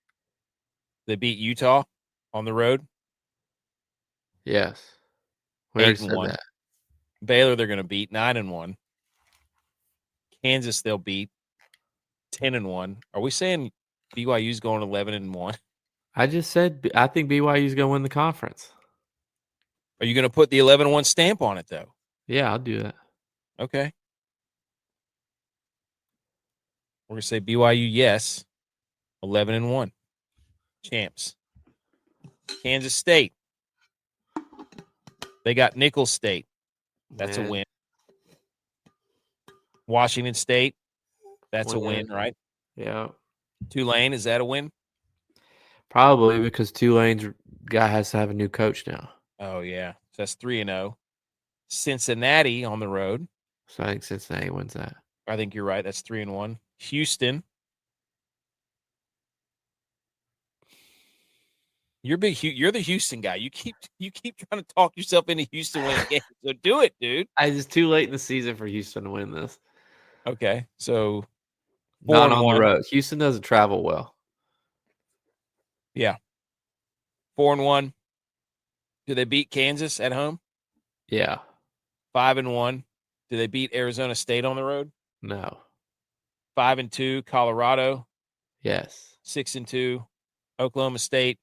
They beat Utah on the road. Yes. We already said that. Baylor they're going to beat 9-1. Kansas they'll beat 10-1. Are we saying BYU's going 11-1? I just said I think BYU's going to win the conference. Are you going to put the 11-1 stamp on it though? Yeah, I'll do that. Okay. We're going to say BYU yes. 11-1. Champs. Kansas State. They got Nicholls State. That's a win. Washington State. That's a win, right? Yeah. Tulane, is that a win? Probably because Tulane's guy has to have a new coach now. Oh, yeah. So that's 3-0. Cincinnati on the road. So I think Cincinnati wins that. I think you're right. That's 3-1. Houston. You're the Houston guy. You keep trying to talk yourself into Houston winning games. So do it, dude. It's too late in the season for Houston to win this. Okay, so 4-1. Not on the road. Houston doesn't travel well. Yeah, 4-1. Do they beat Kansas at home? Yeah. 5-1. Do they beat Arizona State on the road? No. 5-2. Colorado. Yes. 6-2. Oklahoma State.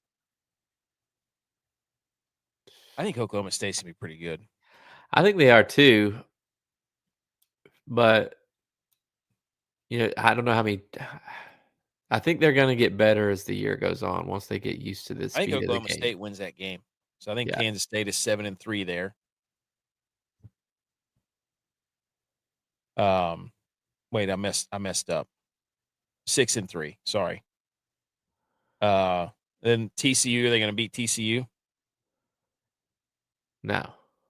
I think Oklahoma State's gonna be pretty good. I think they are too. But I don't know how many. I think they're going to get better as the year goes on once they get used to this. I think Oklahoma State wins that game. So I think Kansas State is 7-3 there. Wait, I messed up. 6-3. Sorry. Then TCU, are they going to beat TCU? No.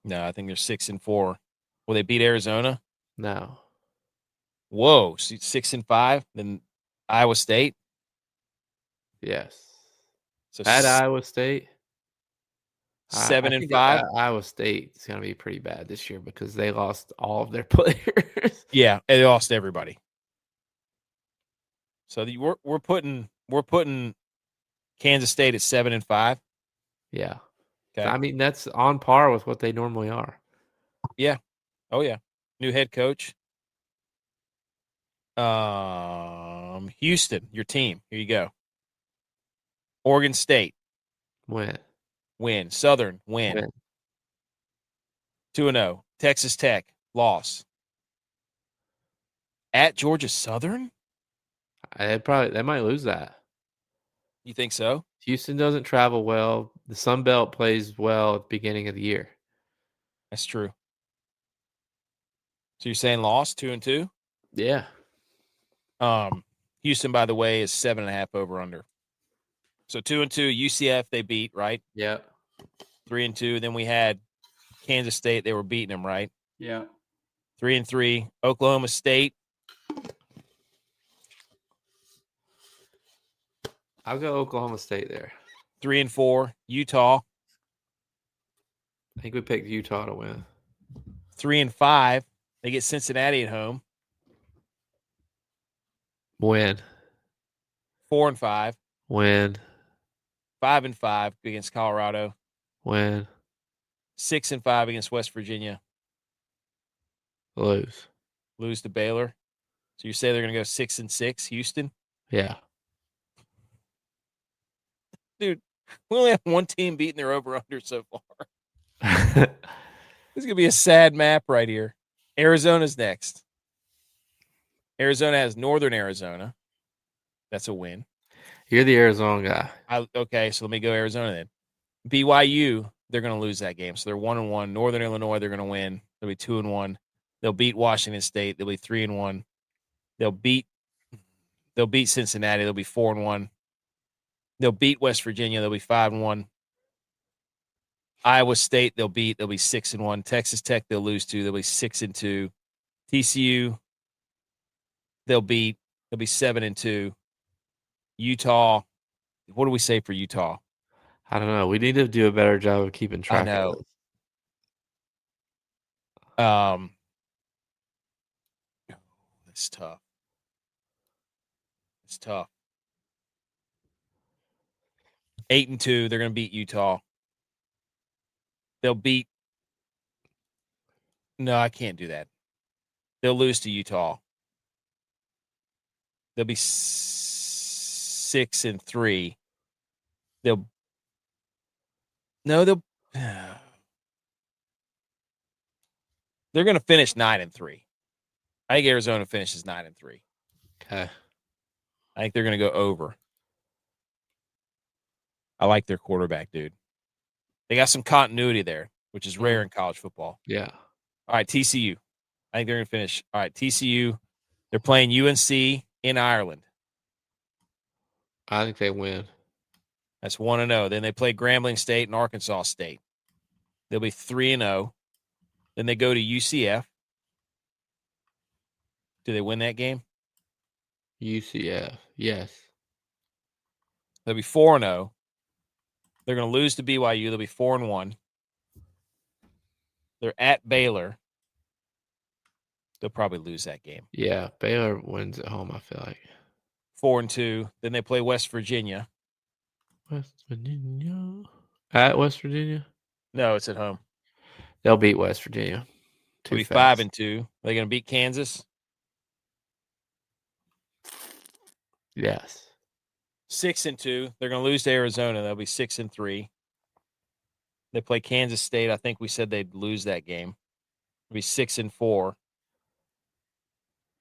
No, I think they're 6-4. Will they beat Arizona? No. Whoa, 6-5. Then Iowa State. Yes. So at Iowa State. 7-5. Iowa State is going to be pretty bad this year because they lost all of their players. Yeah, they lost everybody. So we're putting Kansas State at 7-5. Yeah. Okay. I mean, that's on par with what they normally are. Yeah. Oh yeah. New head coach. Houston, your team. Here you go. Oregon State. Win. Southern, win. 2-0. Texas Tech, loss. At Georgia Southern? They might lose that. You think so? Houston doesn't travel well. The Sun Belt plays well at the beginning of the year. That's true. So you're saying loss, 2-2? Yeah. Houston, by the way, is 7.5 over under. So 2-2, UCF they beat, right? Yeah. 3-2. Then we had Kansas State. They were beating them, right? Yeah. 3-3. Oklahoma State. I'll go Oklahoma State there. 3-4. Utah. I think we picked Utah to win. 3-5. They get Cincinnati at home. Win. 4-5. Win. 5-5 against Colorado. Win. 6-5 against West Virginia. Lose to Baylor. So you say they're going to go 6-6, Houston? Yeah. Dude, we only have one team beating their over-under so far. This is going to be a sad map right here. Arizona's next. Arizona has Northern Arizona. That's a win. You're the Arizona guy. Okay, so let me go Arizona then. BYU, they're going to lose that game. So they're 1-1. Northern Illinois, they're going to win. They'll be 2-1. They'll beat Washington State. They'll be 3-1. They'll beat Cincinnati. They'll be 4-1. They'll beat West Virginia. They'll be 5-1. Iowa State, they'll be 6-1. Texas Tech, they'll lose to. They'll be 6-2. TCU, they'll be 7-2. Utah, what do we say for Utah? I don't know. We need to do a better job of keeping track of this. It's tough. It's tough. 8-2, they're going to beat Utah. They'll beat. No, I can't do that. They'll lose to Utah. They'll be 6-3. They're going to finish 9-3. I think Arizona finishes 9-3. Okay. I think they're going to go over. I like their quarterback, dude. They got some continuity there, which is rare in college football. Yeah. All right, TCU. I think they're going to finish. All right, TCU. They're playing UNC in Ireland. I think they win. That's 1-0. Then they play Grambling State and Arkansas State. They'll be 3-0. Then they go to UCF. Do they win that game? UCF, yes. They'll be 4-0. They're going to lose to BYU. They'll be 4-1. They're at Baylor. They'll probably lose that game. Yeah, Baylor wins at home, I feel like. 4-2. Then they play West Virginia. West Virginia. At West Virginia? No, it's at home. They'll beat West Virginia. They'll be 5-2. Are they going to beat Kansas? Yes. 6-2. They're going to lose to Arizona. They'll be 6-3. They play Kansas State. I think we said they'd lose that game. They'll be 6-4.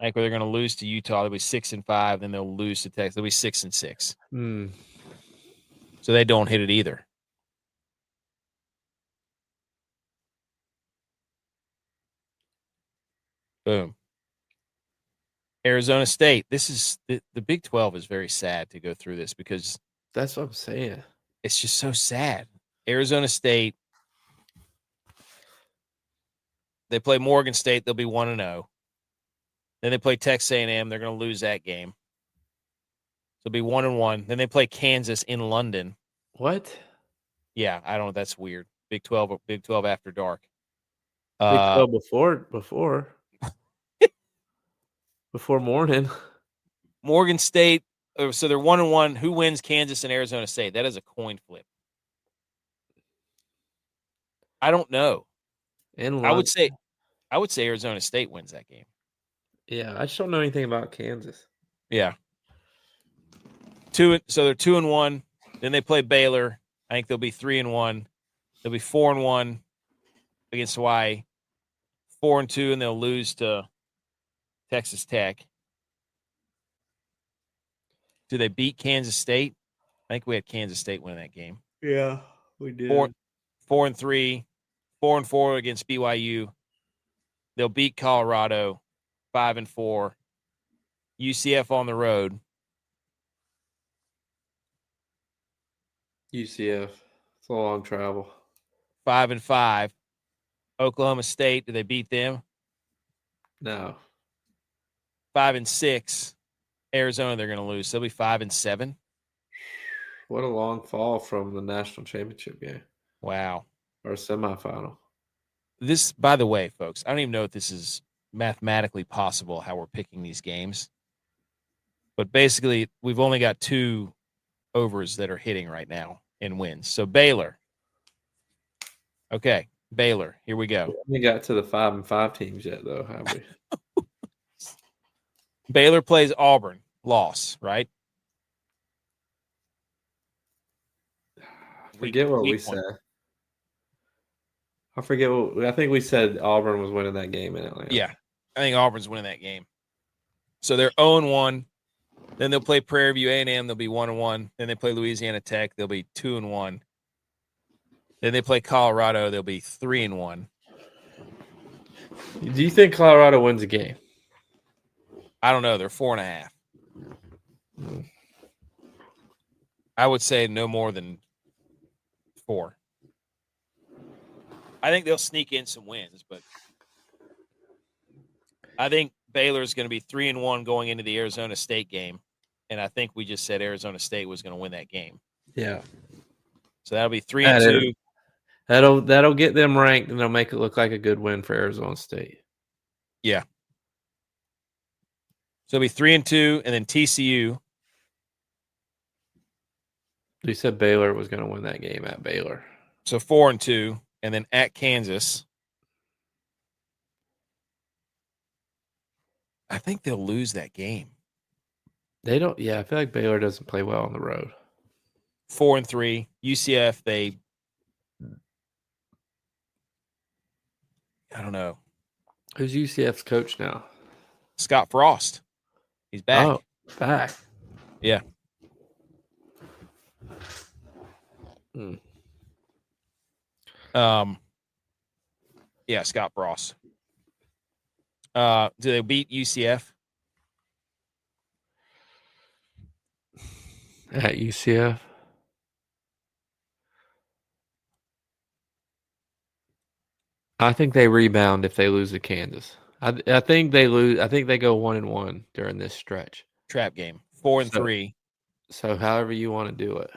I think they're going to lose to Utah. They'll be 6-5. Then they'll lose to Texas. They'll be 6-6. So they don't hit it either. Boom. Arizona State. This is the Big 12 is very sad to go through this because that's what I'm saying. It's just so sad. Arizona State. They play Morgan State. They'll be 1-0. Then they play Texas A&M. They're going to lose that game. So it'll be 1-1. Then they play Kansas in London. What? Yeah, I don't know. That's weird. Big 12 after dark. Big 12 before morning. Morgan State. So they're 1-1. Who wins Kansas and Arizona State? That is a coin flip. I don't know. I would say Arizona State wins that game. Yeah, I just don't know anything about Kansas. Yeah. So they're 2-1. Then they play Baylor. I think they'll be 3-1. They'll be 4-1 against Hawaii. 4-2, and they'll lose to Texas Tech. Do they beat Kansas State? I think we had Kansas State winning that game. Yeah, we did. 4-3, 4-4 against BYU. They'll beat Colorado, 5-4. UCF on the road. UCF. It's a long travel. 5-5. Oklahoma State, do they beat them? No. 5-6. Arizona, they're going to lose. They'll be 5-7. What a long fall from the national championship game. Wow. Or semifinal. This, by the way, folks, I don't even know if this is mathematically possible how we're picking these games. But basically, we've only got 2 overs that are hitting right now in wins. So Baylor. Okay, Baylor. Here we go. We got to the 5-5 teams yet, though, have we? Baylor plays Auburn. Loss, right? I forget what we said. I forget what I think we said. Auburn was winning that game in Atlanta. Yeah, I think Auburn's winning that game. So they're 0-1. Then they'll play Prairie View A&M. They'll be 1-1. Then they play Louisiana Tech. They'll be 2-1. Then they play Colorado. They'll be 3-1. Do you think Colorado wins a game? I don't know. They're 4.5. I would say no more than 4. I think they'll sneak in some wins, but I think Baylor is going to be 3-1 going into the Arizona State game, and I think we just said Arizona State was going to win that game. Yeah. So that'll be 3-2. That'll get them ranked, and they'll make it look like a good win for Arizona State. Yeah. So it'll be 3-2, and then TCU. You said Baylor was going to win that game at Baylor. So 4-2, and then at Kansas. I think they'll lose that game. They don't. Yeah, I feel like Baylor doesn't play well on the road. 4-3. UCF, I don't know. Who's UCF's coach now? Scott Frost. He's back. Oh, back. Yeah. Yeah, Scott Frost. Do they beat UCF? At UCF? I think they rebound if they lose to Kansas. I think they lose. I think they go 1-1 during this stretch. Trap game. 4-3. So however you want to do it.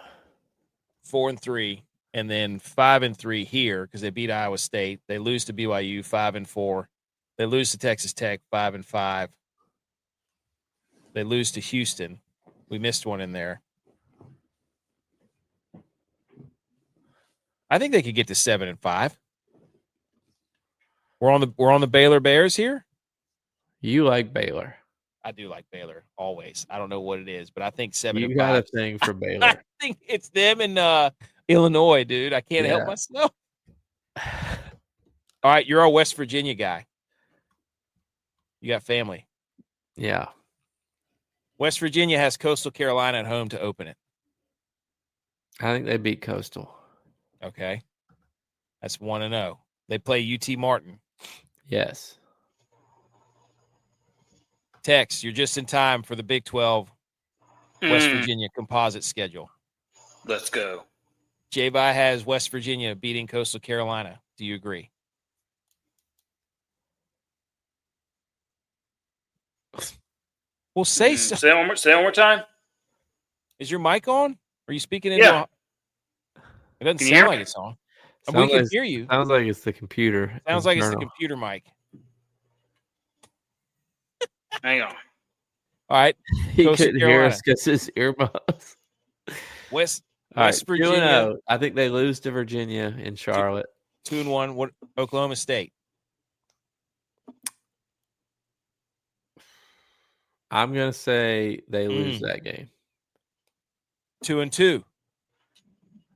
4-3, and then 5-3 here because they beat Iowa State. They lose to BYU 5-4. They lose to Texas Tech 5-5. They lose to Houston. We missed one in there. I think they could get to 7-5. We're on the Baylor Bears here. You like Baylor. I do like Baylor always. I don't know what it is, but I think 7-5. You got a thing for Baylor. I think it's them in Illinois, dude. I can't help myself. All right, you're our West Virginia guy. You got family. Yeah. West Virginia has Coastal Carolina at home to open it. I think they beat Coastal. Okay. That's 1-0. They play UT Martin. Yes. Tex, you're just in time for the Big 12 West Virginia composite schedule. Let's go. G.U.Y. has West Virginia beating Coastal Carolina. Do you agree? Well, say so. Say it one more time. Is your mic on? Are you speaking into Yeah. It doesn't sound like it's on. We can hear you. Sounds like it's the computer. Sounds like it's the computer mic. Hang on. All right. He couldn't hear us because his earbuds. West Right, Virginia. 2-0. I think they lose to Virginia in Charlotte. 2-1. What? Oklahoma State. I'm gonna say they lose that game. 2-2. I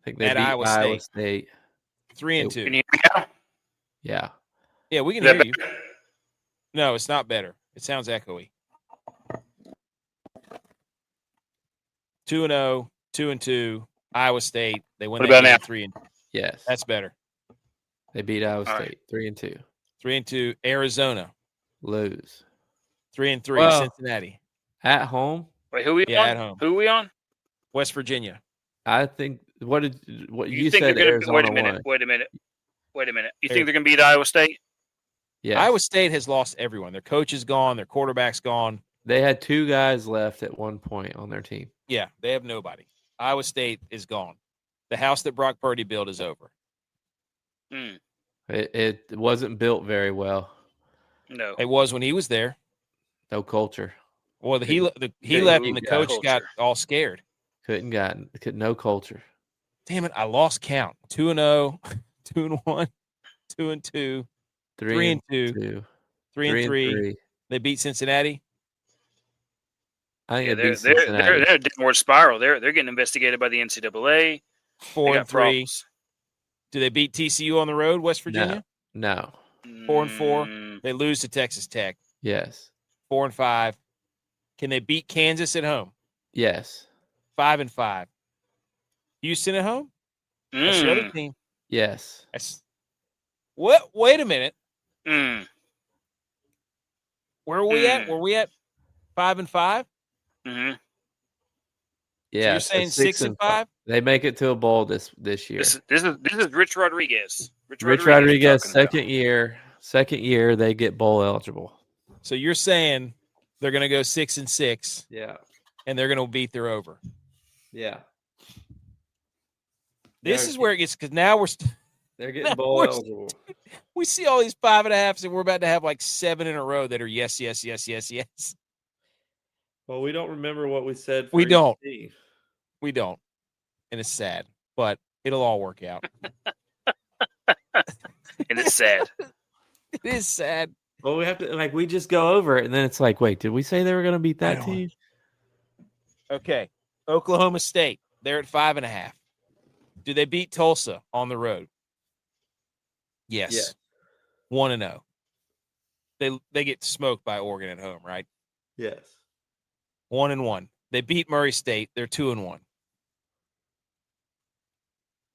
think they at beat Iowa State. 3-2. Can you hear me now? Yeah. Yeah, we can hear you. No, it's not better. It sounds echoey. 2-0, 2-2. Iowa State. They win. What about now? 3-. Yes. That's better. They beat Iowa State 3-2. 3-2. Arizona. Lose. 3-3. Well, Cincinnati. At home? Wait, who are we on? At home. Who are we on? West Virginia. I think what you think said they're Arizona wait a minute. won. Wait a minute. You think they're gonna beat Iowa State? Yes. Iowa State has lost everyone. Their coach is gone. Their quarterback's gone. They had 2 guys left at one point on their team. Yeah, they have nobody. Iowa State is gone. The house that Brock Purdy built is over. It wasn't built very well. No. It was when he was there. No culture. Well, he left and the coach got all scared. No culture. Damn it, I lost count. 2-0, 2-1, 2-2, 3-2, 3-3. They beat Cincinnati. I think they're a downward spiral. They're getting investigated by the NCAA. 4-3. Do they beat TCU on the road, West Virginia? No. 4-4. They lose to Texas Tech. Yes. 4-5. Can they beat Kansas at home? Yes. 5-5. Houston at home? That's the other team. Yes. What? Wait a minute. Mm. Where are we at? Were we at 5-5? Mm-hmm. Yeah. So you're saying 6-5? They make it to a bowl this year. This is Rich Rodriguez. Rich Rodriguez, second year they get bowl eligible. So you're saying they're going to go 6-6. Yeah. And they're going to beat their over. Yeah. This is where it gets, because now they're getting bowl eligible. We see all these 5.5s, and we're about to have like 7 in a row that are yes. Well, we don't remember what we said. We don't. We don't. And it's sad, but it'll all work out. And it's sad. It is sad. Well, we have to, we just go over it, and then it's like, wait, did we say they were going to beat that team? Okay. Oklahoma State, they're at 5.5. Do they beat Tulsa on the road? Yes. 1-0. They get smoked by Oregon at home, right? Yes. 1-1. They beat Murray State. They're 2-1.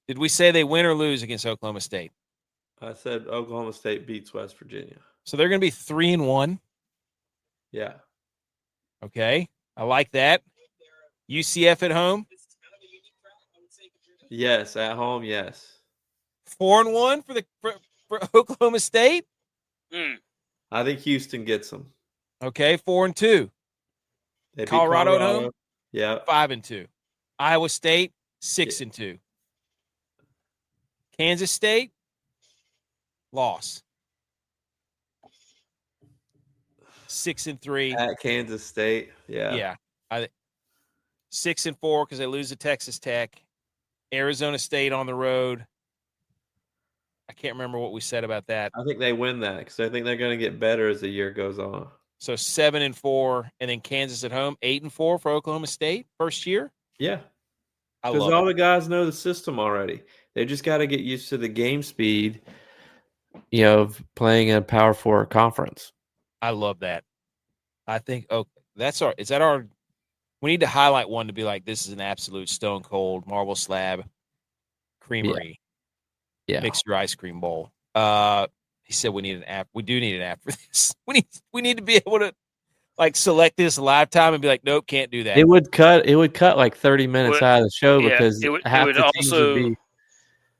Did we say they win or lose against Oklahoma State? I said Oklahoma State beats West Virginia. So they're going to be 3-1. Yeah. Okay. I like that. UCF at home? Yes, at home, yes. 4-1 for Oklahoma State? I think Houston gets them. Okay, 4-2. Colorado at home? Yeah. 5-2. Iowa State, 6-2. Kansas State, loss. 6-3 at Kansas State. Yeah. 6-4 because they lose to Texas Tech. Arizona State on the road. I can't remember what we said about that. I think they win that because I think they're going to get better as the year goes on. So 7-4, and then Kansas at home, 8-4 for Oklahoma State first year. Yeah, because all the guys know the system already. They just got to get used to the game speed, of playing in a Power 4 conference. I love that. I think we need to highlight one to be like, this is an absolute stone cold marble slab creamery. Yeah. Mix your ice cream bowl. He said we need an app. We do need an app for this. We need to be able to like select this live time and be like, nope, can't do that. It would cut like 30 minutes out of the show because half would the teams would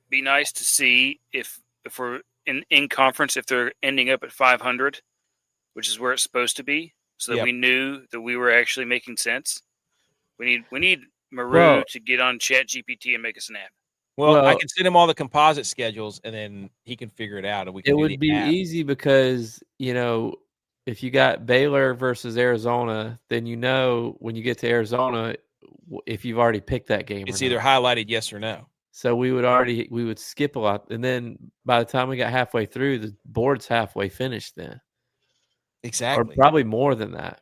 be nice to see if we're in conference, if they're ending up at 500, which is where it's supposed to be, so that we knew that we were actually making sense. We need Maru to get on ChatGPT and make us an app. Well, I can send him all the composite schedules, and then he can figure it out. And we can. It would be easy because if you got Baylor versus Arizona, then when you get to Arizona, if you've already picked that game, it's either highlighted yes or no. So we would skip a lot, and then by the time we got halfway through, the board's halfway finished. Then exactly, or probably more than that.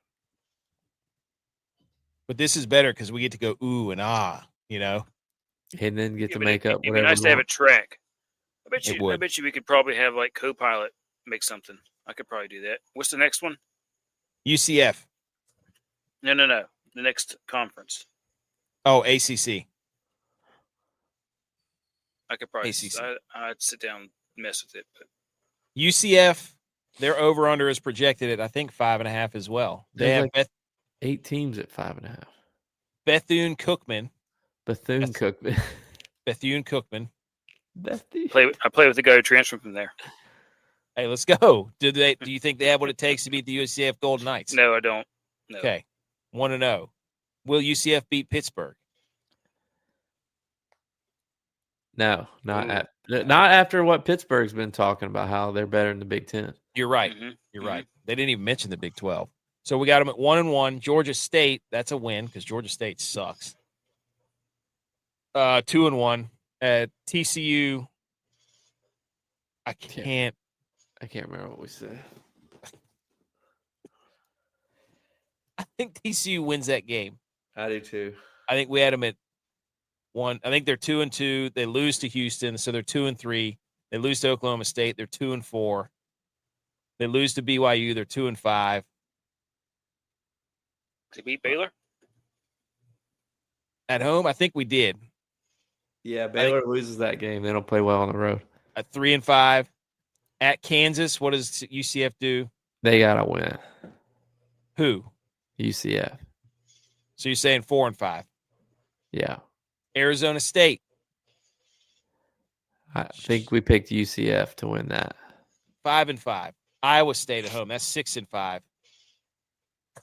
But this is better because we get to go ooh and ah, and then get to make up. It'd be nice to have a track. I bet you we could probably have like Copilot make something. I could probably do that. What's the next one? UCF. No. The next conference. Oh, ACC. I could probably. I'd sit down and mess with it. But UCF, their over under is projected at I think 5.5 as well. They have 8 teams at 5.5. Bethune-Cookman. Bethune-Cookman. Bethune-Cookman. I play with the guy who transferred from there. Hey, let's go. Do you think they have what it takes to beat the UCF Golden Knights? No, I don't. No. Okay. 1-0. Will UCF beat Pittsburgh? No, not after what Pittsburgh's been talking about, how they're better in the Big Ten. You're right. Mm-hmm. You're right. They didn't even mention the Big 12. So we got them at 1-1. Georgia State, that's a win because Georgia State sucks. 2-1 at TCU. I can't remember what we said. I think TCU wins that game. I do too. I think we had them at 1. I think they're 2-2. They lose to Houston, so they're 2-3. They lose to Oklahoma State. They're 2-4. They lose to BYU. They're 2-5. They beat Baylor at home. I think we did. Yeah, Baylor loses that game. They don't play well on the road. At 3-5 at Kansas. What does UCF do? They gotta win. Who? UCF. So you're saying 4-5? Yeah. Arizona State. I think we picked UCF to win that. 5-5. Iowa State at home. That's 6-5.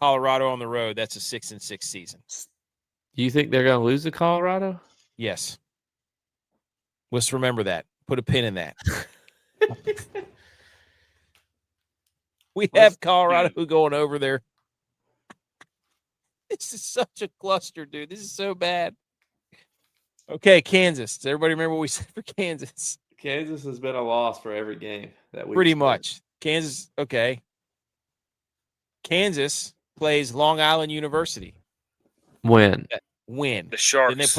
Colorado on the road. That's a 6-6 season. Do you think they're going to lose to Colorado? Yes. Let's remember that. Put a pin in that. We have Colorado going over there. This is such a cluster, dude. This is so bad. Okay, Kansas. Does everybody remember what we said for Kansas? Kansas has been a loss for every game that we pretty much. Kansas, okay. Kansas plays Long Island University. Win. The Sharks.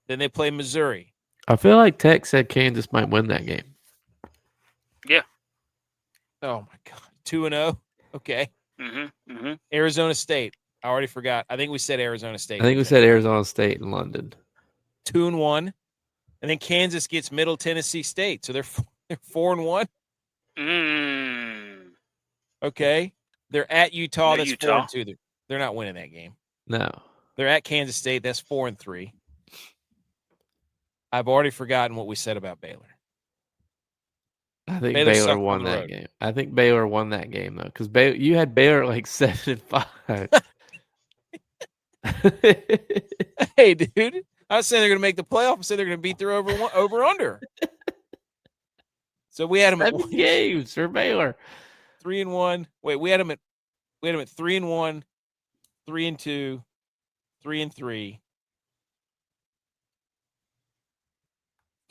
Then they play Missouri. I feel like Tech said Kansas might win that game. Yeah. Oh my God. 2-0. Okay. Mm-hmm. Arizona State. I already forgot. I think we said Arizona State. I think we said Arizona State in London. 2-1. And then Kansas gets Middle Tennessee State. So they're 4-1. Okay. They're at Utah. That's Utah. 4-2. They're not winning that game. No. They're at Kansas State. That's 4-3. I've already forgotten what we said about Baylor. I think Baylor won that game. I think Baylor won that game though, because you had Baylor like 7-5. Hey, dude! I was saying they're going to make the playoff. I said they're going to beat their over under. So we had them at 7 games for Baylor. 3-1. Wait, we had them at 3-1, 3-2, 3-3,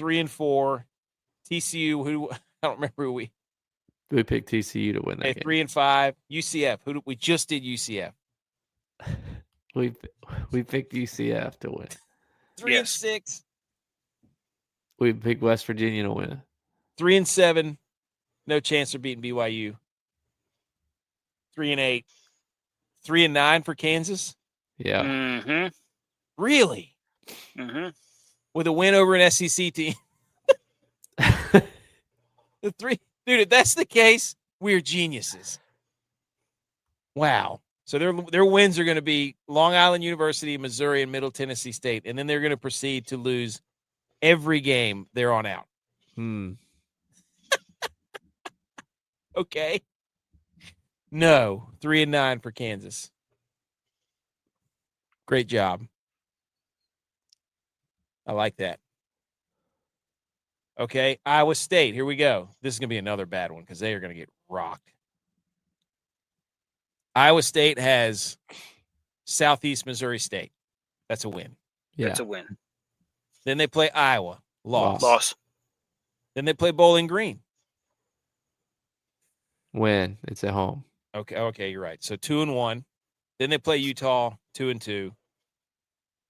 3-4. TCU, who I don't remember who we picked TCU to win that game. 3-5. UCF, we just did UCF. We picked UCF to win. 3-6. We picked West Virginia to win. 3-7. No chance of beating BYU. 3-8. 3-9 for Kansas. Yeah. Mm-hmm. Really? Mm-hmm. With a win over an SEC team. Dude, if that's the case, we're geniuses. Wow. So their wins are going to be Long Island University, Missouri, and Middle Tennessee State, and then they're going to proceed to lose every game they're on out. Okay. No, 3-9 for Kansas. Great job. I like that. Okay, Iowa State. Here we go. This is going to be another bad one because they are going to get rocked. Iowa State has Southeast Missouri State. That's a win. Yeah. That's a win. Then they play Iowa. Loss. Then they play Bowling Green. Win. It's at home. Okay, you're right. So 2-1. Then they play Utah, 2-2.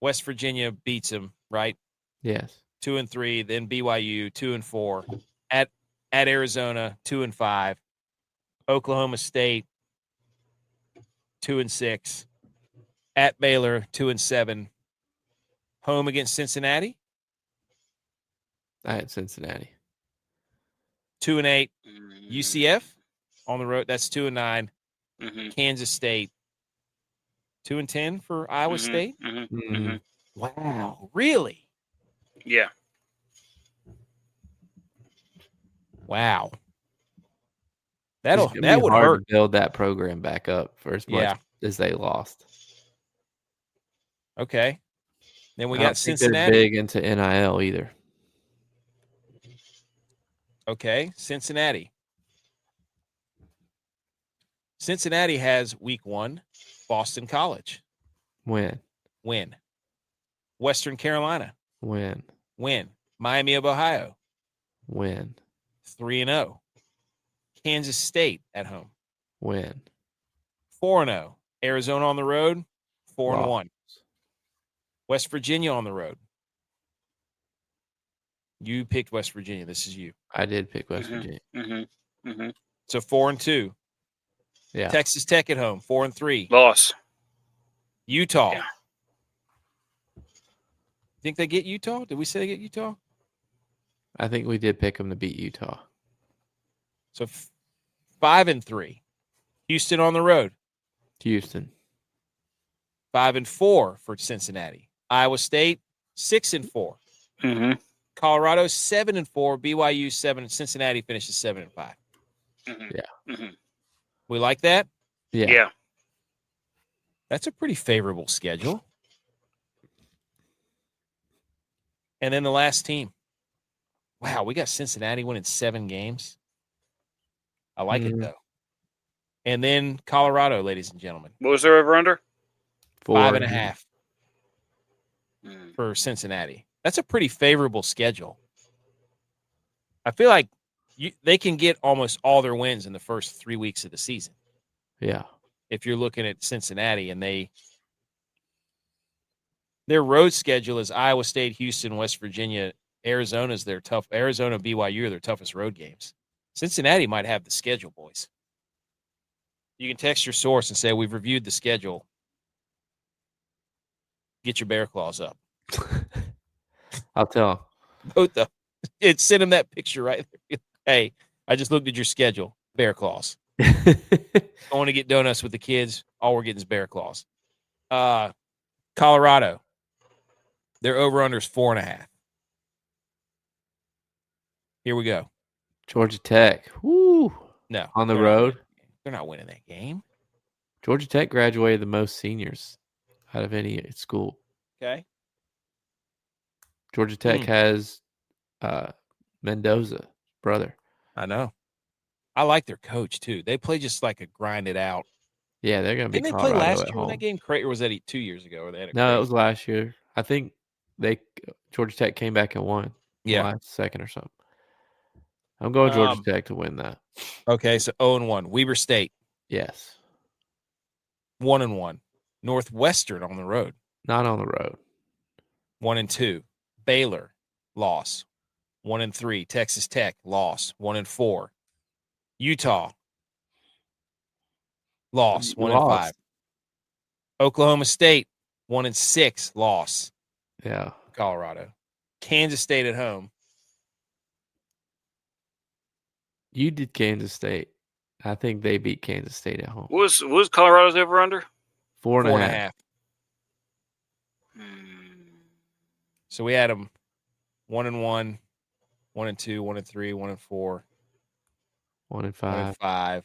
West Virginia beats them, right? Yes. 2-3. Then BYU, 2-4. At Arizona, 2-5. Oklahoma State, 2-6. At Baylor, 2-7. Home against Cincinnati, I had Cincinnati. 2-8. UCF on the road, that's 2-9. Mm-hmm. Kansas State, 2-10 for Iowa State. Wow, really? Yeah. Wow. That would hard hurt to build that program back up for as much as they lost. Okay. Then we I got don't think Cincinnati. they're big into NIL either. Okay, Cincinnati. Cincinnati has week 1, Boston College. Win. Western Carolina. Win. Miami of Ohio. Win. 3-0. Kansas State at home. Win. 4-0. Arizona on the road. 4-1. Loss. West Virginia on the road. You picked West Virginia. This is you. I did pick West Virginia. So 4-2. Yeah. Texas Tech at home. 4-3. Loss. Utah. Yeah. Think they get Utah? Did we say they get Utah? I think we did pick them to beat Utah. So 5-3. Houston on the road. Houston. 5-4 for Cincinnati. Iowa State 6-4. Colorado 7-4. BYU 7. Cincinnati finishes 7-5. Yeah. We like that. Yeah. That's a pretty favorable schedule. And then the last team. Wow, we got Cincinnati winning 7 games. I like it though. And then Colorado, ladies and gentlemen. What was their over-under? 5.5 for Cincinnati. That's a pretty favorable schedule. I feel like they can get almost all their wins in the first 3 weeks of the season. Yeah. If you're looking at Cincinnati and their road schedule is Iowa State, Houston, West Virginia, Arizona's their tough. Arizona, BYU are their toughest road games. Cincinnati might have the schedule, boys. You can text your source and say, we've reviewed the schedule. Get your bear claws up. I'll tell Both of them. Send them that picture right there. Hey, I just looked at your schedule. Bear claws. I want to get donuts with the kids. All we're getting is bear claws. Colorado. Their over-under is 4.5. Here we go. Georgia Tech. Woo. No. On the road. They're not winning that game. Georgia Tech graduated the most seniors out of any school. Okay. Georgia Tech has Mendoza, brother. I know. I like their coach, too. They play just like a grind it out. Yeah, they're going to be Didn't they Colorado play last at year home. in that game? Or was that 2 years ago? Or they had No, it was last year. I think Georgia Tech came back and won. Yeah. Last second or something. I'm going Georgia Tech to win that. Okay, so 0-1. Weber State. Yes. 1-1. Northwestern on the road. Not on the road. 1-2. Baylor, loss. 1-3. Texas Tech, loss. 1-4. Utah, loss. 1-5. Oklahoma State, 1-6, loss. Yeah. Colorado. Kansas State at home. You did Kansas State. I think they beat Kansas State at home. What was Colorado's over-under? 4.5. So we had them 1-1, 1-2, 1-3, 1-4, 1-5, 1-5,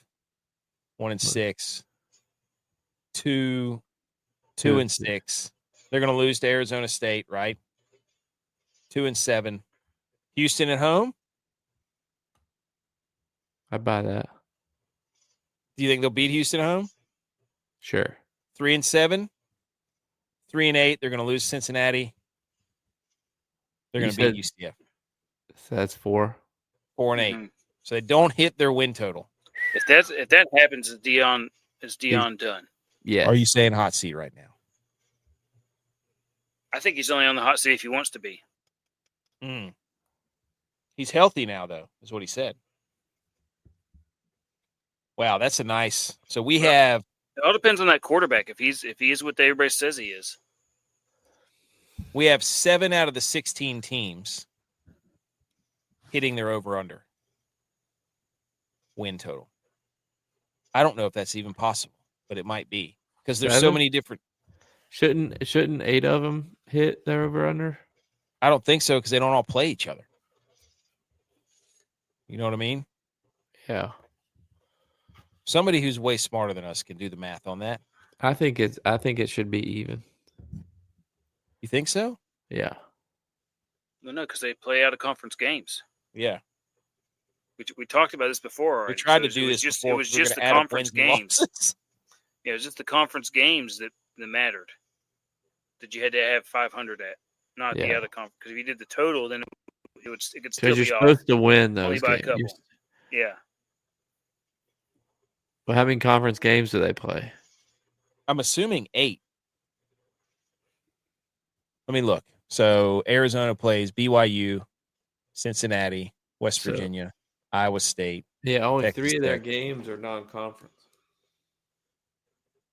1-6, 2-6. They're going to lose to Arizona State, right? 2-7. Houston at home. I buy that. Do you think they'll beat Houston at home? Sure. 3-7, 3-8. They're going to lose Cincinnati. They're going to beat UCF. So that's 4. 4-8. So they don't hit their win total. If that happens, is Dion done? Yeah. Are you saying hot seat right now? I think he's only on the hot seat if he wants to be. He's healthy now, though, is what he said. Wow, that's a nice. So we have. It all depends on that quarterback. If he is what everybody says he is. We have 7 out of the 16 teams hitting their over/under win total. I don't know if that's even possible, but it might be because there's so many different. Shouldn't 8 of them hit their over/under? I don't think so because they don't all play each other. You know what I mean? Yeah. Somebody who's way smarter than us can do the math on that. I think it should be even. You think so? Yeah. No, because they play out of conference games. Yeah. We talked about this before. We tried to do this before. It was just the conference games. Yeah, it was just the conference games that mattered. That you had to have 500 at, not the other conference. Because if you did the total, then it could still be off. Because you're supposed to win those only by games. a couple. Yeah. Well, how many conference games do they play? I'm assuming 8. Let me look. So Arizona plays BYU, Cincinnati, West Virginia, Iowa State. Yeah, only Texas 3 of their Tech. games are non-conference.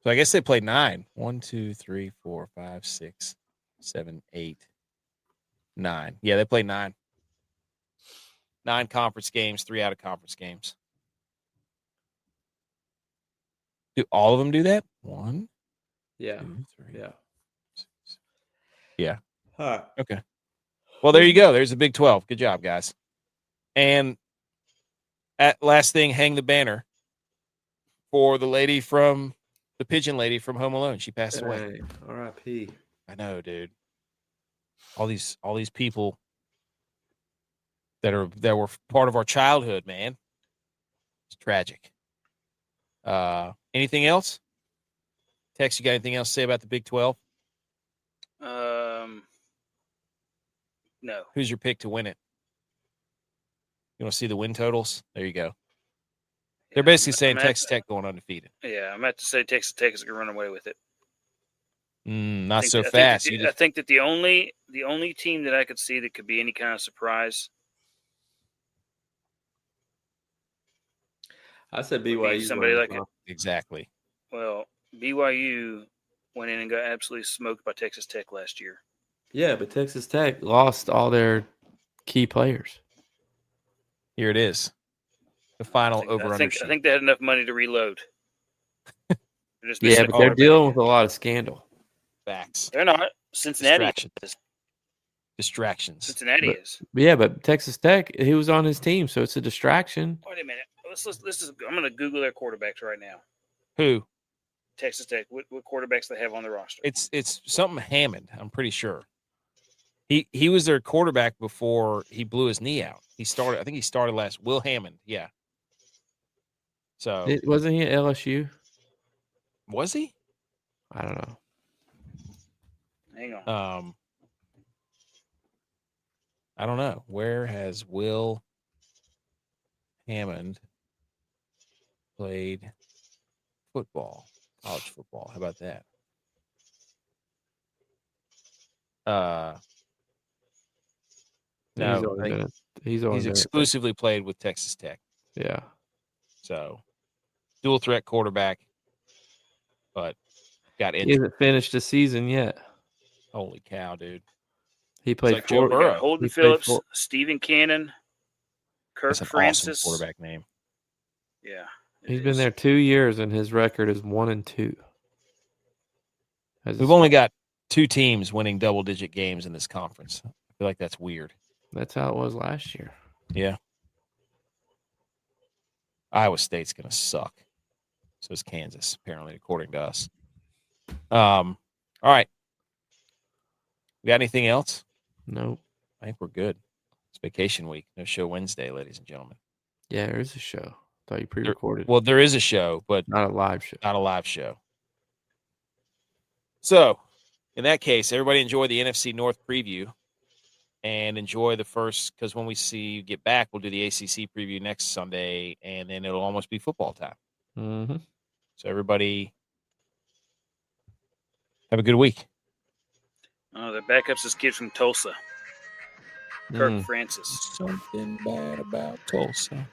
So I guess they played 9. 1, 2, 3, 4, 5, 6, 7, 8, 9. Yeah, they played 9. 9 conference games, 3 out of conference games. Do all of them do that? 1, Yeah. 2, 3. Yeah. 6. Yeah. Huh. Okay. Well, there you go. There's the Big 12. Good job, guys. And last thing, hang the banner for the pigeon lady from Home Alone. She passed away. R.I.P. I know, dude. All these people that were part of our childhood, man. It's tragic. Anything else? Tex, you got anything else to say about the Big 12? No. Who's your pick to win it? You want to see the win totals? There you go. They're basically saying Texas Tech going undefeated. Yeah, I'm about to say Texas Tech is going to run away with it. Not so fast. I think that the only team that I could see that could be any kind of surprise. I said BYU. Somebody like it. Exactly. Well, BYU went in and got absolutely smoked by Texas Tech last year. Yeah, but Texas Tech lost all their key players. Here it is. The final over-under sheet. I think they had enough money to reload. Yeah, but they're dealing with a lot of scandal. Facts. They're not. Cincinnati is. Distractions. Cincinnati is. Yeah, but Texas Tech, he was on his team, so it's a distraction. Wait a minute. I'm going to Google their quarterbacks right now. Who? Texas Tech. What quarterbacks they have on the roster? It's something Hammond, I'm pretty sure. He was their quarterback before he blew his knee out. I think he started last. Will Hammond, yeah. So wasn't he at LSU? Was he? I don't know. Hang on. I don't know. Where has Will Hammond played football? College football. How about that? No, he's exclusively played with Texas Tech. Yeah. So, dual threat quarterback, but got injured. He hasn't finished the season yet. Holy cow, dude! He played like Joe Burrow. Holden Phillips, Stephen Cannon, Kirk Francis. Awesome quarterback name. Yeah, he's been there 2 years, and his record is 1-2. We've only got 2 teams winning double-digit games in this conference. I feel like that's weird. That's how it was last year. Yeah. Iowa State's going to suck. So is Kansas, apparently, according to us. All right. We got anything else? Nope. I think we're good. It's vacation week. No show Wednesday, ladies and gentlemen. Yeah, there is a show. Thought you pre-recorded. Well, there is a show, but not a live show. Not a live show. So, in that case, everybody enjoy the NFC North preview and enjoy the first, because when we get back, we'll do the ACC preview next Sunday, and then it'll almost be football time. Mm-hmm. So, everybody have a good week. The backup's this kid from Tulsa, Kirk Francis. Something bad about Tulsa.